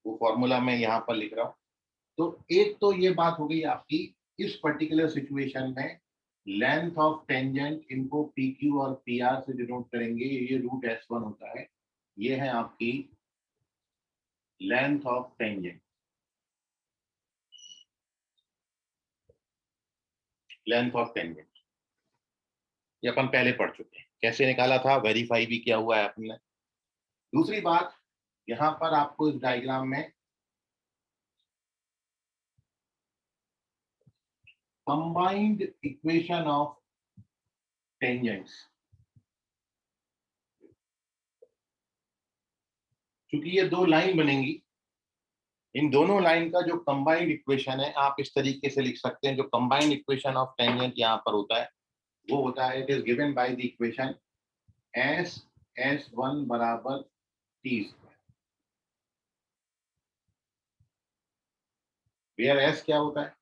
Speaker 1: वो फॉर्मूला मैं यहाँ पर लिख रहा हूँ। तो एक तो ये बात हो गई आपकी, इस पर्टिकुलर सिचुएशन में लेंथ ऑफ टेंजेंट इनको PQ और PR से डिनोट करेंगे, ये √S1 होता है। ये है आपकी length of tangent, length of tangent ये अपन पहले पढ़ चुके हैं, कैसे निकाला था, वेरीफाई भी किया हुआ है आपने। दूसरी बात, यहां पर आपको इस डायग्राम में कंबाइंड इक्वेशन ऑफ टेंजेंट्स, क्योंकि ये दो लाइन बनेंगी, इन दोनों लाइन का जो कंबाइंड इक्वेशन है आप इस तरीके से लिख सकते हैं। जो कंबाइंड इक्वेशन ऑफ टेंजेंट यहाँ पर होता है वो होता है, it is given by the equation S1 बराबर T स्क्वायर, वेयर S क्या होता है,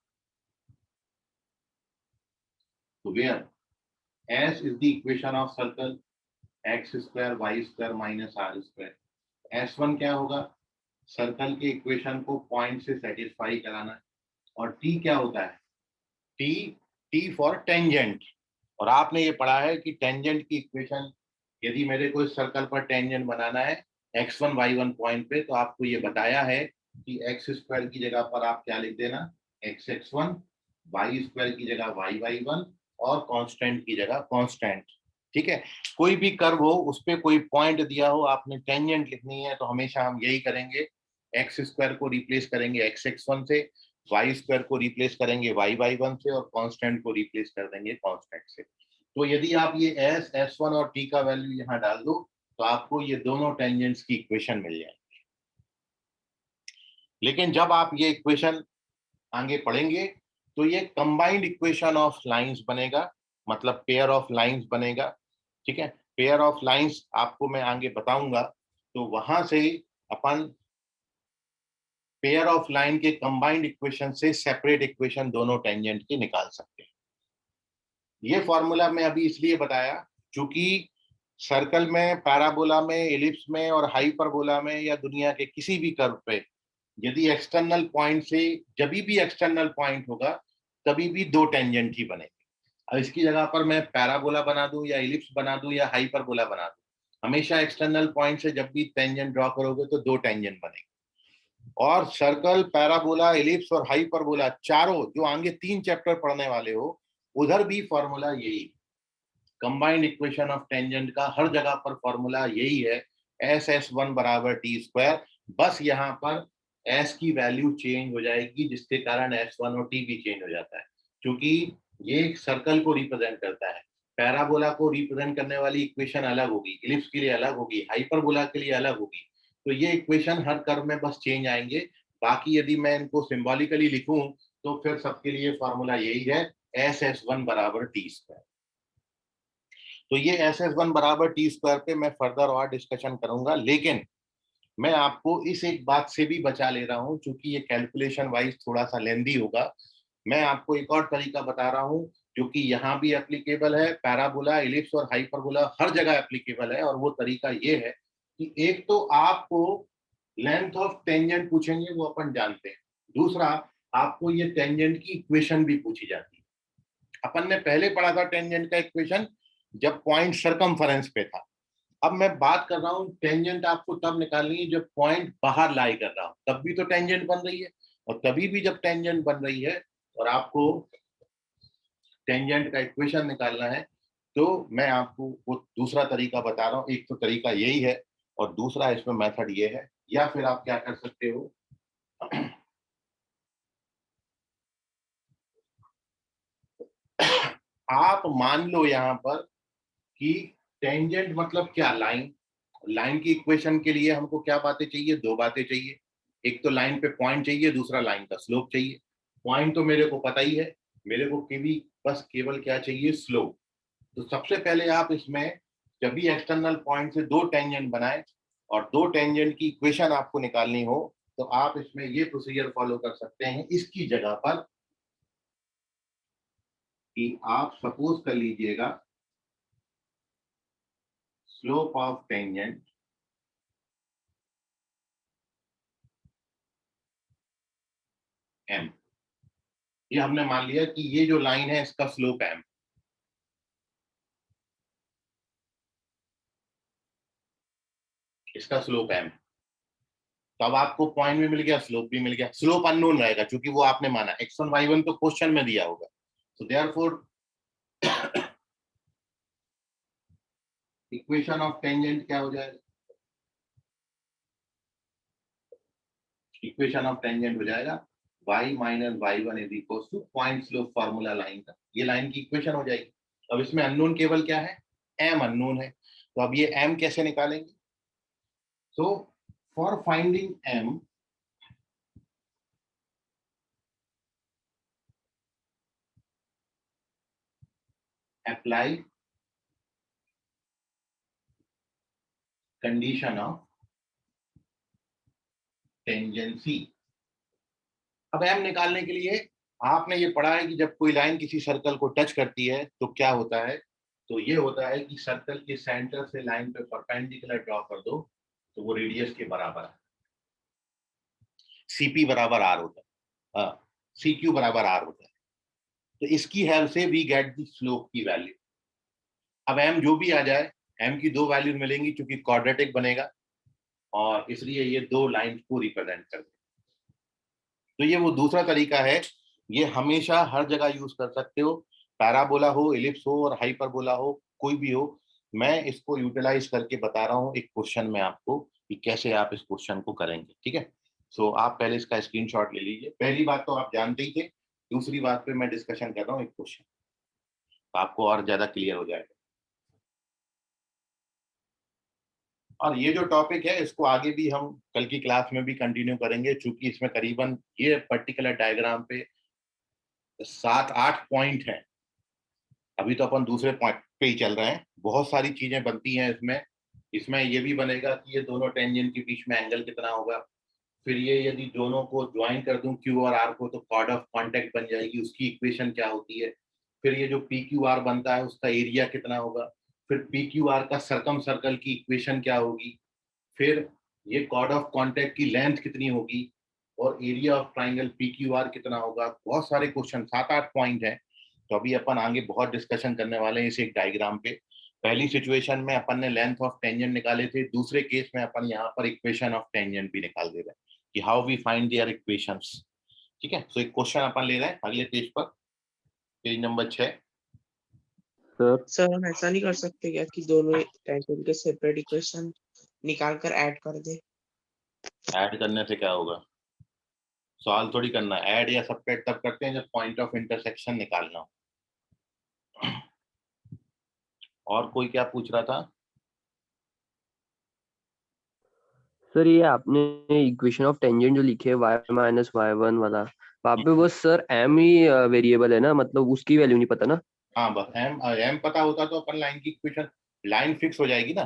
Speaker 1: तो where S is the equation of circle x square y square minus R square. S1 क्या होगा, सर्कल के इक्वेशन को पॉइंट से सेटिस्फाई कराना है। और T क्या होता है, T फॉर टेंजेंट। और आपने ये पढ़ा है कि टेंजेंट की इक्वेशन, यदि मेरे को इस सर्कल पर टेंजेंट बनाना है x1 y1 पॉइंट पे, तो आपको ये बताया है कि x स्क्वायर की जगह पर आप क्या लिख देना, x(x1), y स्क्वायर की जगह y(y1) और कांस्टेंट की जगह कांस्टेंट। ठीक है, कोई भी कर्व हो उस पर कोई पॉइंट दिया हो, आपने टेंजेंट लिखनी है तो हमेशा हम यही करेंगे, x स्क्वायर को रिप्लेस करेंगे x(x1) से, y स्क्वायर को रिप्लेस करेंगे y(y1) से, और कांस्टेंट को रिप्लेस कर देंगे कांस्टेंट से। तो यदि आप ये S1 और T का वैल्यू यहाँ डाल दो तो आपको ये दोनों टेंजेंट्स की इक्वेशन मिल जाएगी। लेकिन जब आप ये इक्वेशन आगे पढ़ेंगे तो ये कंबाइंड इक्वेशन ऑफ लाइंस बनेगा, मतलब पेयर ऑफ लाइंस बनेगा। ठीक है, पेयर ऑफ लाइंस आपको मैं आगे बताऊंगा, तो वहां से अपन पेयर ऑफ लाइन के कंबाइंड इक्वेशन से सेपरेट इक्वेशन दोनों टेंजेंट के निकाल सकते हैं। ये फॉर्मूला मैं अभी इसलिए बताया क्योंकि सर्कल में, पैराबोला में, एलिप्स में और हाइपरबोला में या दुनिया के किसी भी कर्व पे यदि एक्सटर्नल पॉइंट से जब भी एक्सटर्नल पॉइंट होगा तभी भी दो टेंजेंट ही बनेंगे। अब इसकी जगह पर मैं पैराबोला बना दूं या एलिप्स बना दूं या हाइपरबोला बना दूं, हमेशा एक्सटर्नल पॉइंट से जब भी टेंजेंट ड्रॉ करोगे तो दो टेंजेंट बनेंगे। और सर्कल, पैराबोला, एलिप्स और हाइपरबोला चारों जो आगे 3 चैप्टर पढ़ने वाले हो, उधर भी फॉर्मूला यही, कंबाइंड इक्वेशन ऑफ टेंजेंट का हर जगह पर फॉर्मूला यही है, SS1 बराबर टी स्क्वायर। बस यहाँ पर S की वैल्यू चेंज हो जाएगी जिसके कारण S1 और T भी चेंज हो जाता है, क्योंकि ये एक सर्कल को रिप्रेजेंट करता है। पैराबोला को रिप्रेजेंट करने वाली इक्वेशन अलग होगी, इलिप्स के लिए अलग होगी, हाइपरबोला के लिए अलग होगी। तो ये इक्वेशन हर कर्व में बस चेंज आएंगे। बाकी यदि मैं इनको सिंबॉलिकली लिखूं तो फिर सबके लिए फॉर्मूला यही है, SS1 बराबर टी स्क्वायर। तो ये SS1 बराबर टी स्क्वायर पे मैं फर्दर और डिस्कशन करूंगा, लेकिन मैं आपको इस एक बात से भी बचा ले रहा हूं क्योंकि ये कैलकुलेशन वाइज थोड़ा सा लेंदी होगा। मैं आपको एक और तरीका बता रहा हूं जो कि यहाँ भी एप्लीकेबल है, पैराबोला, एलिप्स और हाइपरबोला हर जगह एप्लीकेबल है। और वो तरीका ये है कि एक तो आपको लेंथ ऑफ टेंजेंट पूछेंगे, वो अपन जानते हैं। दूसरा, आपको ये टेंजेंट की इक्वेशन भी पूछी जाती है। अपन ने पहले पढ़ा था टेंजेंट का इक्वेशन जब पॉइंट सरकमफेरेंस पे था। अब मैं बात कर रहा हूँ टेंजेंट आपको तब निकालनी है जब पॉइंट बाहर लाई कर रहा हूँ, तब भी तो टेंजेंट बन रही है। और तभी भी जब टेंजेंट बन रही है और आपको टेंजेंट का इक्वेशन निकालना है, तो मैं आपको वो दूसरा तरीका बता रहा हूँ। एक तो तरीका यही है और दूसरा इसमें मेथड ये है। या फिर आप क्या कर सकते हो, आप मान लो यहाँ पर कि टेंजेंट मतलब क्या, लाइन। लाइन की इक्वेशन के लिए हमको क्या बातें चाहिए, दो बातें चाहिए। एक तो लाइन पे पॉइंट चाहिए, दूसरा लाइन का स्लोप चाहिए। पॉइंट तो मेरे को पता ही है, मेरे को केवल क्या चाहिए, स्लोप। तो सबसे पहले आप इसमें जब भी एक्सटर्नल पॉइंट से दो टेंजेंट बनाए और दो टेंजेंट की इक्वेशन आपको निकालनी हो, तो आप इसमें ये प्रोसीजर फॉलो कर सकते हैं। इसकी जगह पर कि आप सपोज कर लीजिएगा स्लोप ऑफ टेंजेंट m, ये हमने मान लिया कि ये जो लाइन है इसका स्लोप m, इसका स्लोप m। तो अब आपको पॉइंट भी मिल गया, स्लोप भी मिल गया। स्लोप अननोन रहेगा क्योंकि वो आपने माना x1 y1 तो क्वेश्चन में दिया होगा। तो देयरफॉर इक्वेशन ऑफ टेंजेंट क्या हो जाएगा, इक्वेशन ऑफ टेंजेंट हो जाएगा y माइनस y1 is equal two point slope formula line का, ये लाइन की इक्वेशन हो जाएगी। अब इसमें अननोन केवल क्या है, m अननोन है। तो अब ये m कैसे निकालेंगे, तो for finding m apply condition of tangency. अब m निकालने के लिए आपने ये पढ़ा है कि जब कोई लाइन किसी सर्कल को टच करती है तो क्या होता है, तो ये होता है कि सर्कल के सेंटर से लाइन पे परपेंडिकुलर ड्रॉ कर दो तो वो रेडियस के बराबर है। CP बराबर R होता है, CQ बराबर R होता है। तो इसकी हेल्प से वी गेट द स्लोप की वैल्यू। अब m जो भी आ जाए, m की दो वैल्यूज मिलेंगी क्योंकि क्वाड्रेटिक बनेगा और इसलिए ये दो लाइन को रिप्रेजेंट करते हैं। तो ये वो दूसरा तरीका है, ये हमेशा हर जगह यूज कर सकते हो, पैराबोला हो, एलिप्स हो और हाइपरबोला हो, कोई भी हो। मैं इसको यूटिलाइज करके बता रहा हूँ एक क्वेश्चन में आपको कि कैसे आप इस क्वेश्चन को करेंगे। ठीक है, सो आप पहले इसका स्क्रीनशॉट ले लीजिए। पहली बात तो आप जानते ही थे, दूसरी बात पे मैं डिस्कशन कर रहा हूँ एक क्वेश्चन, तो आपको और ज्यादा क्लियर हो जाएगा। और ये जो टॉपिक है इसको आगे भी हम कल की क्लास में भी कंटिन्यू करेंगे, क्योंकि इसमें करीबन ये पर्टिकुलर डायग्राम पे 7-8 पॉइंट हैं। अभी तो अपन दूसरे पॉइंट पे ही चल रहे हैं, बहुत सारी चीजें बनती हैं इसमें। इसमें ये भी बनेगा कि ये दोनों टेंजेंट के बीच में एंगल कितना होगा, फिर ये यदि दोनों को ज्वाइन कर दूं क्यू और आर को तो कॉर्ड ऑफ कॉन्टेक्ट बन जाएगी, उसकी इक्वेशन क्या होती है। फिर ये जो पी क्यू आर बनता है उसका एरिया कितना होगा, फिर पी क्यू आर का सर्कम सर्कल की इक्वेशन क्या होगी, फिर ये कॉर्ड ऑफ कॉन्टेक्ट की लेंथ कितनी होगी और area of triangle P Q R कितना होगा। बहुत सारे क्वेश्चन, 7-8 पॉइंट हैं। तो अभी अपन आगे बहुत डिस्कशन करने वाले हैं इस एक डायग्राम पे। पहली सिचुएशन में अपन ने लेंथ ऑफ टेंजेंट निकाले थे, दूसरे केस में अपन यहाँ पर इक्वेशन ऑफ टेंजेंट भी निकाल दे रहे हैं कि how we find their equations. ठीक है, तो एक क्वेश्चन अपन ले रहे हैं अगले पेज पर, पेज नंबर 6।
Speaker 3: सर
Speaker 4: सर हम ऐसा नहीं कर सकते क्या कि दोनों टेंजेंट के सेपरेट इक्वेशन निकाल कर ऐड कर दे?
Speaker 1: ऐड करने से क्या होगा, सॉल्व थोड़ी करना है। ऐड या सब्ट्रैक्ट तब करते हैं जब पॉइंट ऑफ इंटरसेक्शन निकालना हो। और कोई क्या पूछ रहा था?
Speaker 3: सर ये आपने इक्वेशन ऑफ टेंजेंट जो लिखे y माइनस y1 वाला, वहाँ पे बस सर m ही वेरिएबल है ना, मतलब उसकी वैल्यू नहीं पता ना।
Speaker 1: हाँ, बस एम पता होता तो अपन लाइन की इक्वेशन, लाइन फिक्स हो जाएगी ना,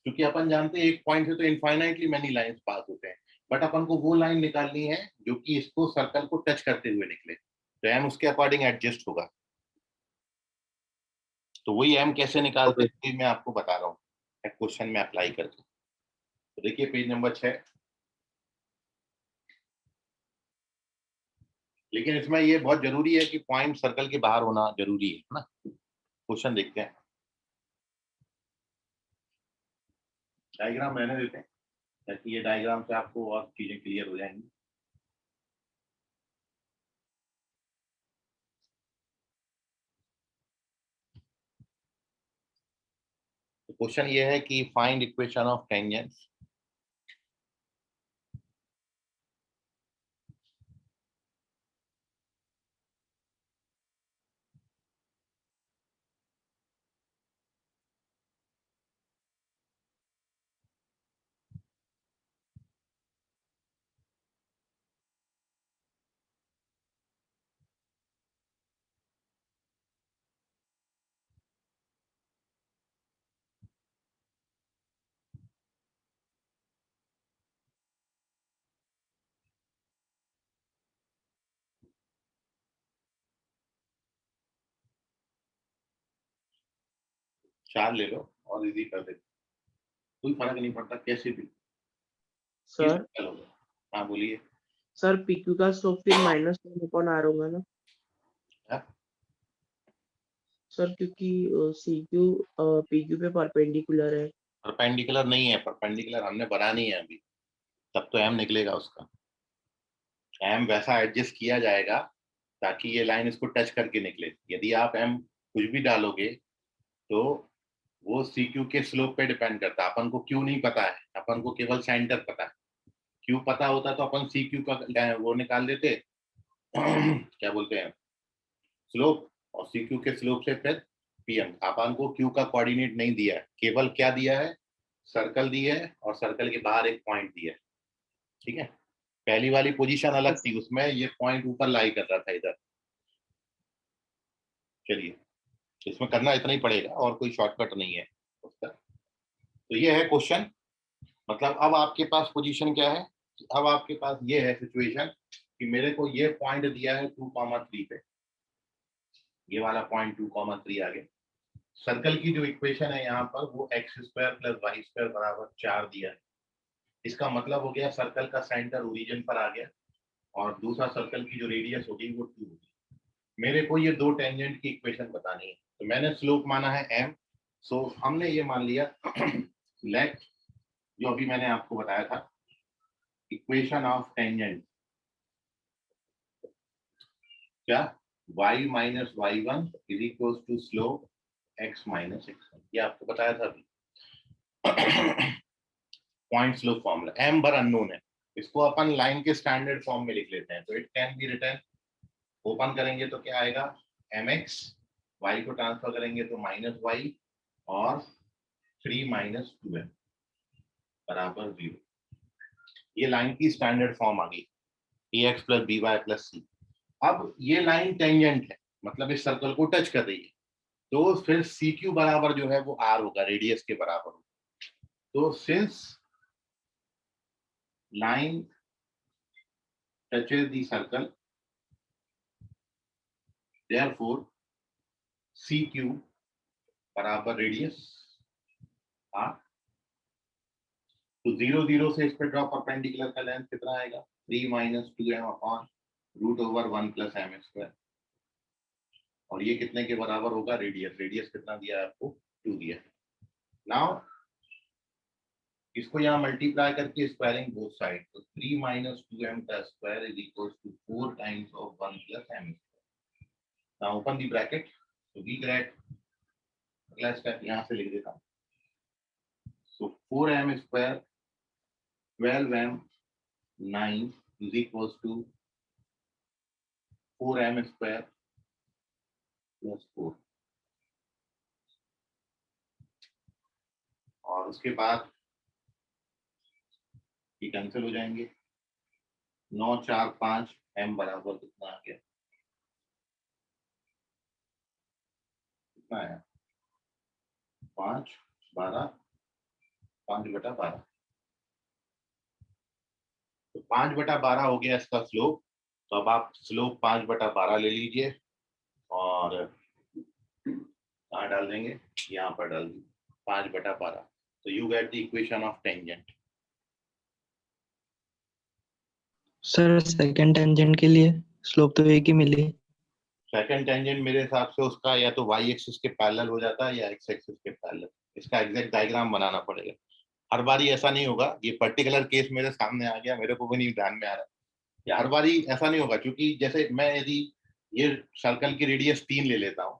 Speaker 1: क्योंकि अपन जानते हैं एक पॉइंट से तो इनफाइनाइटली मेनी लाइंस पास होते हैं, बट अपन को वो लाइन निकालनी है जो कि इसको सर्कल को टच करते हुए निकले, तो एम उसके अकॉर्डिंग एडजस्ट होगा। तो वही एम कैसे निकालते
Speaker 3: ओके
Speaker 1: हैं मैं आपको बता रहा हूँ क्वेश्चन में अप्लाई करके। तो देखिए पेज नंबर 6। लेकिन इसमें ये बहुत जरूरी है कि पॉइंट सर्कल के बाहर होना जरूरी है ना। क्वेश्चन देखते हैं, डायग्राम रहने देते हैं ताकि ये डायग्राम से आपको और चीजें क्लियर हो जाएंगी। तो क्वेश्चन ये है कि फाइंड इक्वेशन ऑफ टेंजेंट्स। चार ले लो और इजी कर देते, कोई फर्क नहीं पड़ता कैसे भी।
Speaker 4: सर
Speaker 1: हाँ बोलिए।
Speaker 4: सर पीक्यू का स्लोप फिर -1/r होगा ना
Speaker 1: हाँ?
Speaker 4: सर, क्योंकि सीक्यू पीक्यू पे परपेंडिकुलर है।
Speaker 1: परपेंडिकुलर नहीं है, परपेंडिकुलर हमने बना नहीं है अभी, तब तो एम निकलेगा उसका। एम वैसा एडजस्ट किया जाएगा ताकि ये लाइन इसको टच करके निकले। यदि आप एम कुछ भी डालोगे तो वो सी क्यू के स्लोप पे डिपेंड करता है। अपन को क्यू नहीं पता है, अपन को केवल सेंटर पता है। क्यू पता होता तो अपन सी क्यू का वो निकाल देते क्या बोलते हैं, स्लोप, और सी क्यू के स्लोप से फिर पीएम। अपन को क्यू का कोऑर्डिनेट नहीं दिया है, केवल क्या दिया है, सर्कल दिया है और सर्कल के बाहर एक पॉइंट दिया है। ठीक है, पहली वाली पोजीशन अलग थी, उसमें ये पॉइंट ऊपर लाई कर रहा था इधर। चलिए, इसमें करना इतना ही पड़ेगा और कोई शॉर्टकट नहीं है उसका। तो ये है क्वेश्चन, मतलब अब आपके पास पोजीशन क्या है, अब आपके पास ये है सिचुएशन कि मेरे को ये पॉइंट दिया है 2,3 पे, ये वाला पॉइंट 2,3 आ गया। सर्कल की जो इक्वेशन है यहाँ पर वो x² + y² बराबर 4 दिया है। इसका मतलब हो गया सर्कल का सेंटर ओरिजिन पर आ गया और दूसरा सर्कल की जो रेडियस होगी वो 2 होगी। मेरे को ये दो टेंजेंट की इक्वेशन बतानी है, तो मैंने स्लोप माना है m। सो हमने ये मान लिया लेट, जो अभी मैंने आपको बताया था, इक्वेशन ऑफ टेंजेंट क्या, y माइनस y1 is equal to slope x minus x1, ये आपको बताया था अभी। पॉइंट स्लोप फॉर्मूला, m भर अननोन है, इसको अपन लाइन के स्टैंडर्ड फॉर्म में लिख लेते हैं। तो it can be written, open करेंगे तो क्या आएगा, mx, y को ट्रांसफर करेंगे तो -y और 3 - 2m बराबर 0। ये लाइन की स्टैंडर्ड फॉर्म आ गई, ax + by + c। अब ये लाइन टेंजेंट है, मतलब इस सर्कल को टच कर रही है, तो फिर सी क्यू बराबर जो है वो आर होगा, रेडियस के बराबर होगा। तो since line touches the circle, therefore CQ बराबर रेडियस R। तो 0 0 से इस पे ड्रॉ परपेंडिकुलर का लेंथ कितना आएगा 3 - 2m अपॉन √1 + m²। और ये कितने के बराबर होगा रेडियस, रेडियस कितना दिया है आपको 2 दिया है। नाउ इसको यहाँ मल्टीप्लाई करके स्क्वायरिंग बोथ साइड, तो 3 - 2m का square is equal to 4 times of 1 + m²। Now open the bracket, तो वी ग्रेट अगला स्टेप यहाँ से लिख देता हूँ। So 4m² 12m 9 is equal to 4m² + 4। और उसके बाद ये कैंसिल हो जाएंगे। 9 4 5 m बराबर कितना आ गया, कितना आया 5 12 5/12। तो 5/12 हो गया इसका स्लोप। तो अब आप स्लोप 5/12 ले लीजिए और कहाँ डाल देंगे, यहाँ पर डाल दीजिए 5/12। तो you get the equation of tangent.
Speaker 6: Sir second tangent के लिए स्लोप तो एक ही मिली।
Speaker 1: सेकंड टेंजेंट मेरे हिसाब से उसका या तो y एक्सिस के पैरेलल हो जाता है या x एक्सिस के पैरेलल। इसका एग्जैक्ट डायग्राम बनाना पड़ेगा। हर बारी ऐसा नहीं होगा, ये पर्टिकुलर केस मेरे सामने आ गया, मेरे को भी नहीं ध्यान में आ रहा। या हर बारी ऐसा नहीं होगा, क्योंकि जैसे मैं यदि ये सर्कल की रेडियस 3 ले लेता हूँ,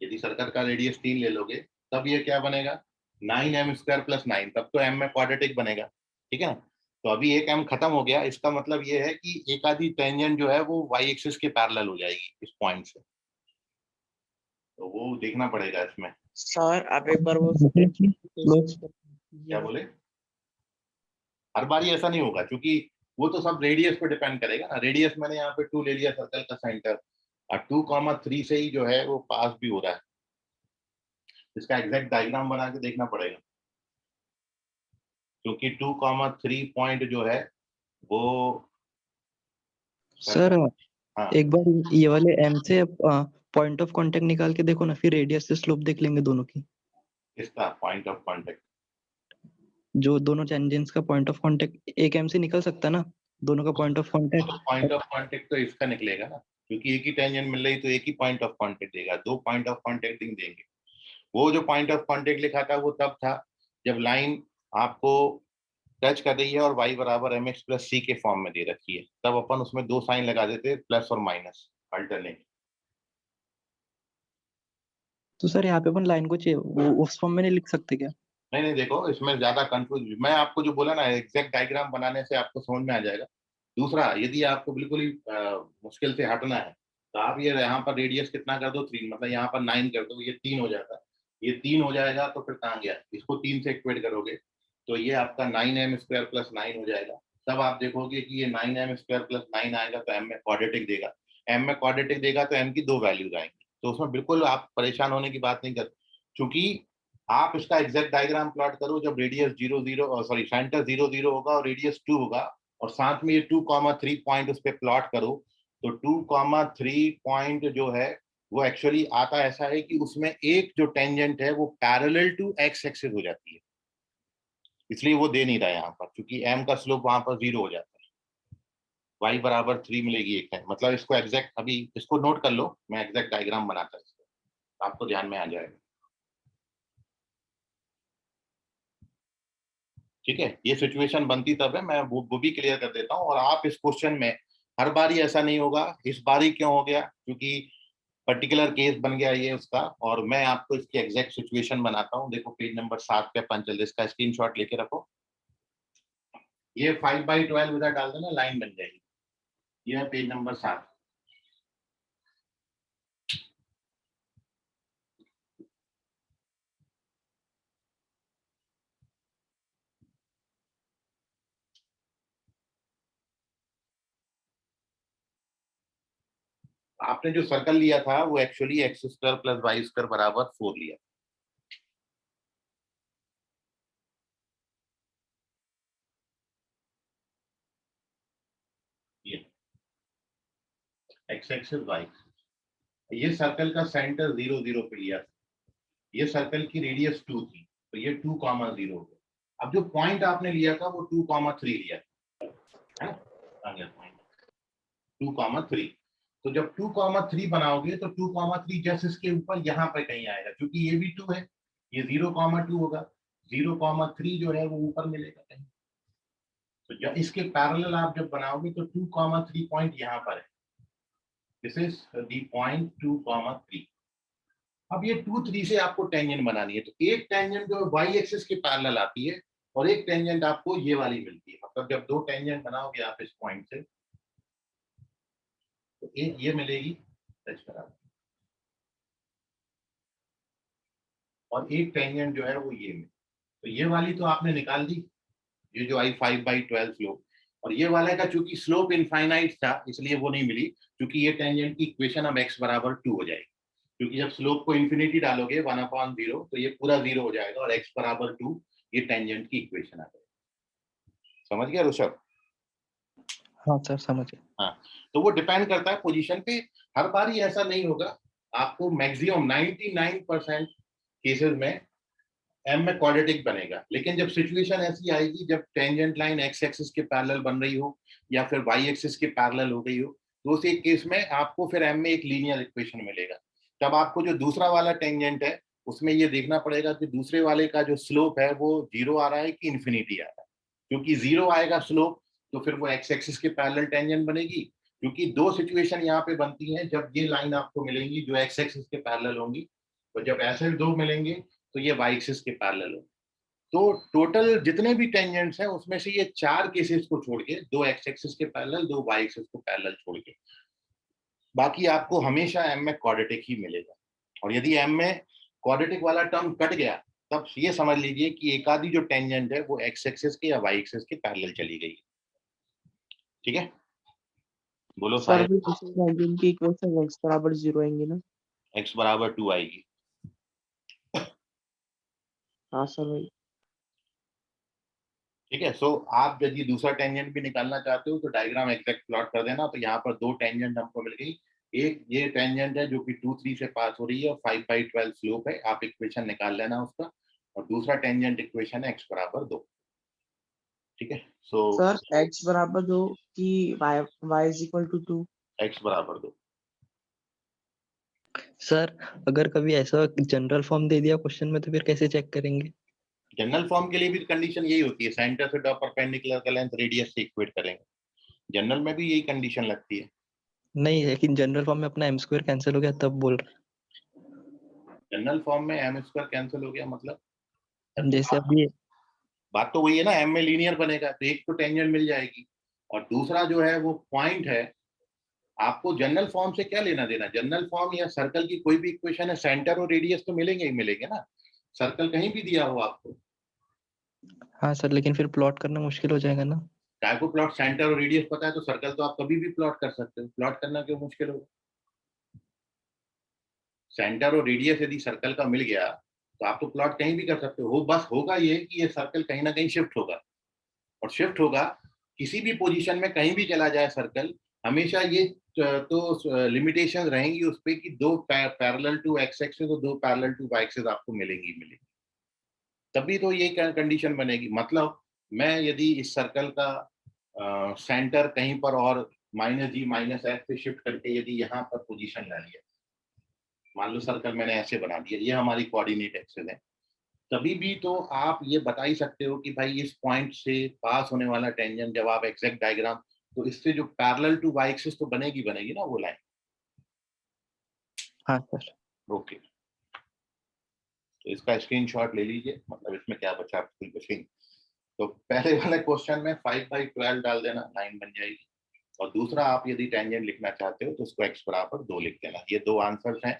Speaker 1: यदि सर्कल का रेडियस 3 ले लोगे तब ये क्या बनेगा 9m² + 9, तब तो m में क्वाड्रेटिक बनेगा, ठीक है ना। तो अभी एक m खत्म हो गया, इसका मतलब ये है कि एक आधी टेंजेंट जो है वो y एक्सिस के पैरेलल हो जाएगी इस पॉइंट से। तो वो देखना पड़ेगा इसमें।
Speaker 4: सर आप एक बार वो
Speaker 6: स्लोप
Speaker 1: क्या बोले, हर बारी ऐसा नहीं होगा, क्योंकि वो तो सब रेडियस पे डिपेंड करेगा ना। रेडियस मैंने यहाँ पे 2 ले लिया सर्कल का सेंटर, और 2,3 से ही जो है वो पास भी हो रहा है। इसका एग्जैक्ट डायग्राम बना के देखना पड़ेगा, क्योंकि 2,3 पॉइंट जो है वो
Speaker 6: सर
Speaker 1: हाँ
Speaker 6: एक बार ये वाले m से पॉइंट ऑफ कांटेक्ट निकाल के देखो ना, फिर रेडियस से स्लोप देख लेंगे दोनों की।
Speaker 1: इसका पॉइंट ऑफ कांटेक्ट,
Speaker 6: जो दोनों टेंजेंट्स का पॉइंट ऑफ कांटेक्ट एक m से निकल सकता ना, दोनों का point of contact.
Speaker 1: Point of contact तो इसका निकलेगा ना, क्योंकि एक ही टेंजेंट मिल रही तो एक ही पॉइंट ऑफ कांटेक्ट देगा, 2 पॉइंट ऑफ कांटेक्ट नहीं देंगे। वो जो पॉइंट ऑफ कांटेक्ट लिखा था वो तब था जब लाइन आपको टच कर रही है और y बराबर mx + c के फॉर्म में दे रखी है, तब अपन उसमें 2 साइन लगा देते प्लस और माइनस अल्टरनेट।
Speaker 6: तो सर यहाँ पे अपन लाइन को वो उस फॉर्म में नहीं लिख सकते क्या?
Speaker 1: नहीं नहीं, देखो इसमें ज्यादा कंफ्यूज, मैं आपको जो बोला ना एग्जैक्ट डायग्राम बनाने से आपको समझ में आ जाएगा। दूसरा, यदि आपको बिल्कुल ही मुश्किल से हटना है तो आप ये यहाँ पर रेडियस कितना कर दो 3, मतलब यहाँ पर 9 कर दो, ये 3 हो जाता है। ये 3 हो जाएगा तो फिर कहाँ गया, इसको 3 से इक्वेट करोगे तो ये आपका 9m² + 9 हो जाएगा। तब आप देखोगे कि ये 9m² + 9 आएगा तो m में क्वाड्रेटिक देगा। m में क्वाड्रेटिक देगा तो m की 2 वैल्यूज आएंगी, तो उसमें बिल्कुल आप परेशान होने की बात नहीं कर, क्योंकि आप इसका एग्जैक्ट डायग्राम प्लॉट करो जब रेडियस 0 0 सॉरी सेंटर 0 0 होगा और रेडियस 2 होगा, और साथ में ये 2,3 पॉइंट उस पर प्लॉट करो, तो 2,3 पॉइंट जो है वो एक्चुअली आता ऐसा है कि उसमें एक जो टेंजेंट है वो पैरेलल टू x एक्सिस हो जाती है, इसलिए वो दे नहीं रहा है यहाँ पर, क्योंकि m का स्लोप वहां पर 0 हो जाता है। y बराबर 3 मिलेगी एक है, मतलब इसको एग्जैक्ट अभी इसको नोट कर लो, मैं एग्जैक्ट डायग्राम बनाता हूँ, इसको आपको ध्यान में आ जाएगा। ठीक है, ये सिचुएशन बनती तब है, मैं वो भी क्लियर कर देता हूँ। और आप इस क्वेश्चन में हर बारी ऐसा नहीं होगा, इस बारी क्यों हो गया, क्योंकि पर्टिकुलर केस बन गया ये उसका, और मैं आपको इसकी एग्जैक्ट सिचुएशन बनाता हूँ। देखो पेज नंबर 7 पे अपन चल, इसका स्क्रीनशॉट लेके रखो। ये 5/12 इधर डाल देना, लाइन बन जाएगी। ये है पेज नंबर 7। आपने जो सर्कल लिया था वो एक्चुअली x² + y² बराबर 4 लिया। ये एक्स एक्सिस वाई, ये सर्कल का सेंटर 0 0 पे लिया, ये सर्कल की रेडियस 2 थी, तो ये 2, 0 हो गया। अब जो पॉइंट आपने लिया था वो 2, 3 लिया है, आ गया पॉइंट 2, 3। तो जब 2, 3 बनाओगे तो 2, 3 जस्ट इसके ऊपर यहाँ पे कहीं आएगा, क्योंकि ये भी 2 है, ये 0, 2 होगा, 0, 3 जो है वो ऊपर मिलेगा कहीं। तो जब इसके पैरेलल आप जब बनाओगे तो 2, 3 पॉइंट यहाँ पर है, दिस इज द पॉइंट 2, 3। अब ये 2, 3 से आपको टेंजेंट बनानी है, तो एक टेंजेंट जो वाई एक्सिस के पैरेलल आती है और एक टेंजेंट आपको ये वाली मिलती है। मतलब जब दो टेंजेंट बनाओगे आप इस पॉइंट से, तो एक ये मिलेगी टच करा, और एक टेंजेंट जो है वो ये मिलेगी। तो ये वाली तो आपने निकाल दी, ये जो आई 5/12 स्लोप, और ये वाले का चूंकि स्लोप इनफाइनाइट था इसलिए वो नहीं मिली, क्योंकि ये टेंजेंट की इक्वेशन अब x बराबर 2 हो जाएगी, क्योंकि जब स्लोप को इन्फिनिटी डालोगे 1/0 तो ये पूरा 0 हो जाएगा और x बराबर 2 ये टेंजेंट की इक्वेशन आ जाएगी। समझ गया ऋषभ?
Speaker 6: हाँ सर समझ गया।
Speaker 1: हाँ, तो वो डिपेंड करता है पोजीशन पे, हर बार ही ऐसा नहीं होगा, आपको मैक्सिमम 99% केसेस में एम में क्वाड्रेटिक बनेगा, लेकिन जब सिचुएशन ऐसी आएगी जब टेंजेंट लाइन एक्स एक्सिस के पैरेलल बन रही हो या फिर वाई एक्सिस के पैरेलल हो गई हो, तो उस एक केस में आपको फिर एम में एक लीनियर इक्वेशन मिलेगा। तब आपको जो दूसरा वाला टेंजेंट है उसमें ये देखना पड़ेगा कि दूसरे वाले का जो स्लोप है वो 0 आ रहा है कि इन्फिनिटी आ रहा है, क्योंकि 0 आएगा स्लोप तो फिर वो एक्स एक्सिस के पैरेलल टेंजेंट बनेगी, क्योंकि दो सिचुएशन यहाँ पे बनती हैं जब ये लाइन आपको मिलेंगी जो एक्स एक्सिस के पैरेलल होंगी, तो जब ऐसे दो मिलेंगे तो ये वाई एक्सिस के पैरेलल होंगे। तो टोटल जितने भी टेंजेंट्स हैं उसमें से ये 4 केसेस को छोड़ के, 2 एक्स एक्सिस के पैरेलल, 2 वाई एक्सिस को पैरेलल छोड़ के, बाकी आपको हमेशा एम में क्वाड्रेटिक ही मिलेगा। और यदि एम में क्वाड्रेटिक वाला टर्म कट गया तब ये समझ लीजिए कि एक आधी जो टेंजेंट है वो एक्स एक्सिस के या वाई एक्सिस के पैरेलल चली गई। ठीक है, बोलो
Speaker 4: सर
Speaker 1: साहिब।
Speaker 4: फिर दूसरी टेंजेंट की इक्वेशन x बराबर 0 आएंगे ना?
Speaker 1: एक्स बराबर 2 आएगी।
Speaker 4: हाँ सर भाई।
Speaker 1: ठीक है, सो आप यदि दूसरा टेंजेंट भी निकालना चाहते हो तो डायग्राम एग्जैक्ट प्लॉट कर देना। तो यहाँ पर दो टेंजेंट हमको मिल गई, एक ये टेंजेंट है जो कि 2, 3 से पास हो रही है और 5/12 स्लोप है, आप इक्वेशन निकाल लेना उसका, और दूसरा टेंजेंट इक्वेशन है x बराबर 2। ठीक है, सो
Speaker 4: सर x बराबर 2 की y is equal to 2।
Speaker 1: x बराबर 2।
Speaker 6: सर अगर कभी ऐसा जनरल फॉर्म दे दिया क्वेश्चन में तो फिर कैसे चेक करेंगे?
Speaker 1: जनरल फॉर्म के लिए भी कंडीशन यही होती है, सेंटर से टॉप परपेंडिकुलर का लेंथ रेडियस से इक्वेट करेंगे, जनरल में भी यही कंडीशन लगती है।
Speaker 6: नहीं, लेकिन जनरल फॉर्म में अपना m स्क्वायर कैंसिल हो गया तब बोल रहा।
Speaker 1: जनरल फॉर्म में एम स्क्वायर कैंसिल हो गया मतलब,
Speaker 6: जैसे अभी
Speaker 1: बात तो वही है ना, एम में लीनियर बनेगा तो एक तो टेंजेंट मिल जाएगी, और दूसरा जो है वो पॉइंट है। आपको जनरल फॉर्म से क्या लेना देना, जनरल फॉर्म या सर्कल की कोई भी इक्वेशन है, सेंटर और रेडियस तो मिलेंगे ही मिलेंगे ना, सर्कल कहीं भी दिया हो आपको।
Speaker 6: हाँ सर, लेकिन फिर प्लॉट करना मुश्किल हो जाएगा ना।
Speaker 1: चाहे को प्लॉट सेंटर और रेडियस पता है तो सर्कल तो आप कभी भी प्लॉट कर सकते हो, प्लॉट करना क्यों मुश्किल होगा। सेंटर और रेडियस यदि सर्कल का मिल गया तो आप तो प्लॉट कहीं भी कर सकते हो, बस होगा ये कि ये सर्कल कहीं ना कहीं शिफ्ट होगा, और शिफ्ट होगा किसी भी पोजीशन में कहीं भी चला जाए सर्कल, हमेशा ये तो लिमिटेशन रहेंगी उस पे कि दो पैरेलल टू एक्स एक्सिस और दो पैरेलल टू वाई एक्सिस आपको मिलेंगी मिलेंगी, तभी तो ये कंडीशन बनेगी। मतलब मैं यदि इस सर्कल का सेंटर कहीं पर और -g -f पे शिफ्ट करके यदि यहाँ पर पोजीशन ला लिया, मान लो सर्कल मैंने ऐसे बना दिया, ये हमारी कोऑर्डिनेट एक्सिस है, तभी भी तो आप ये बता ही सकते हो कि भाई इस पॉइंट से पास होने वाला टेंजेंट जब आप एग्जैक्ट डायग्राम, तो इससे जो पैरेलल टू वाई एक्सिस तो बनेगी बनेगी ना वो लाइन।
Speaker 6: हाँ सर।
Speaker 1: ओके, तो इसका स्क्रीनशॉट ले लीजिए, मतलब इसमें क्या बचा, कोई बचेंगे। तो पहले वाले क्वेश्चन में 5/12 डाल देना, लाइन बन जाएगी, और दूसरा आप यदि टेंजेंट लिखना चाहते हो तो उसको x बराबर 2 लिख देना। ये दो आंसर्स हैं,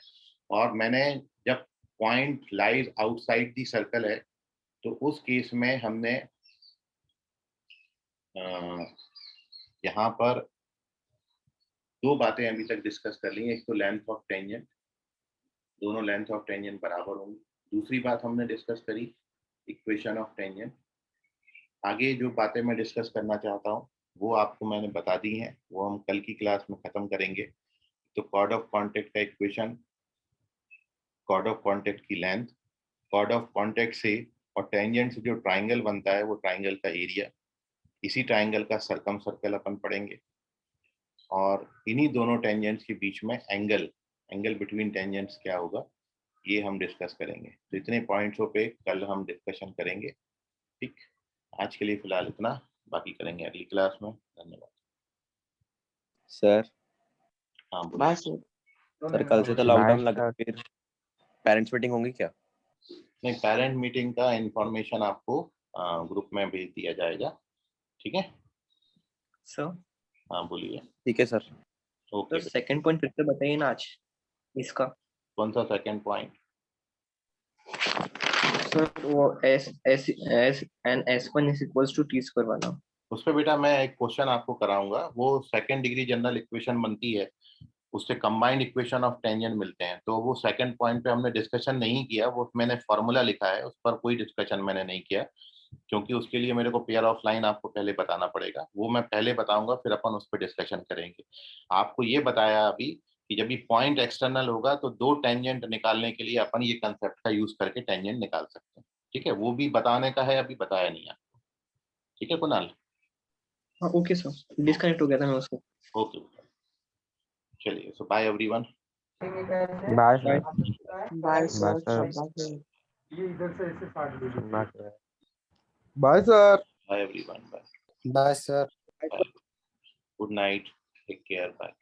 Speaker 1: और मैंने जब point lies outside the circle है तो उस केस में हमने यहाँ पर दो बातें अभी तक डिस्कस कर ली हैं, एक तो लेंथ ऑफ टेंजेंट, दोनों लेंथ ऑफ टेंजेंट बराबर होंगी। दूसरी बात हमने डिस्कस करी इक्वेशन ऑफ टेंजेंट। आगे जो बातें मैं डिस्कस करना चाहता हूँ वो आपको मैंने बता दी हैं, वो हम कल की क्लास में खत्म करेंगे। तो कॉर्ड ऑफ कॉन्टेक्ट का इक्वेशन, कॉर्ड ऑफ कॉन्टेक्ट की लेंथ, कॉर्ड ऑफ कॉन्टेक्ट से और टेंजेंट से जो ट्राइंगल बनता है वो ट्राइंगल का एरिया, इसी ट्राइंगल का सरकम सर्कल अपन पढ़ेंगे, और इन्हीं दोनों टेंजेंट्स के बीच में एंगल, एंगल बिटवीन टेंजेंट्स क्या होगा ये हम डिस्कस करेंगे। तो इतने पॉइंट्सों पे कल हम डिस्कशन करेंगे। ठीक, आज के लिए फिलहाल इतना, बाकी करेंगे अगली क्लास में। धन्यवाद
Speaker 7: सर।
Speaker 1: हाँ बोलिए।
Speaker 4: Bye sir.
Speaker 7: सर कल से तो लॉकडाउन लगा, फिर पेरेंट्स मीटिंग होगी क्या?
Speaker 1: नहीं, पेरेंट मीटिंग का इंफॉर्मेशन आपको ग्रुप में भेज दिया जाएगा। ठीक है,
Speaker 2: सर
Speaker 1: हाँ बोलिए।
Speaker 7: ठीक है sir.
Speaker 1: Okay,
Speaker 2: sir second point फिर से बताइए ना आज इसका।
Speaker 1: कौन सा सेकंड पॉइंट?
Speaker 2: सर वो S and S1 is equals to T square वाला।
Speaker 1: उस पर बेटा मैं एक क्वेश्चन आपको कराऊंगा, वो सेकंड डिग्री जनरल इक्वेशन बनती है, उससे कंबाइंड इक्वेशन ऑफ टेंजेंट मिलते हैं। तो वो सेकंड पॉइंट पे हमने डिस्कशन नहीं किया, वो मैंने फॉर्मूला लिखा है, उस पर कोई डिस्कशन मैंने नहीं किया, क्योंकि उसके लिए मेरे को पेयर ऑफ लाइन आपको पहले बताना पड़ेगा। वो मैं पहले बताऊंगा, फिर अपन उस पर डिस्कशन करेंगे। आपको ये बताया अभी कि जब ये पॉइंट एक्सटर्नल होगा तो दो टेंजेंट निकालने के लिए अपन ये कंसेप्ट का यूज करके टेंजेंट निकाल सकते हैं। ठीक है, वो भी बताने का है, अभी बताया नहीं आपको। ठीक है कुणाल?
Speaker 2: हाँ ओके सर, डिस्कनेक्ट हो गया था मैं उसको।
Speaker 1: ओके, चलिए, so bye everyone.
Speaker 8: Bye
Speaker 2: bye.
Speaker 4: Bye sir.
Speaker 8: Bye sir.
Speaker 9: Bye sir.
Speaker 1: Bye everyone, bye,
Speaker 9: bye sir.
Speaker 1: Good night, take care, bye.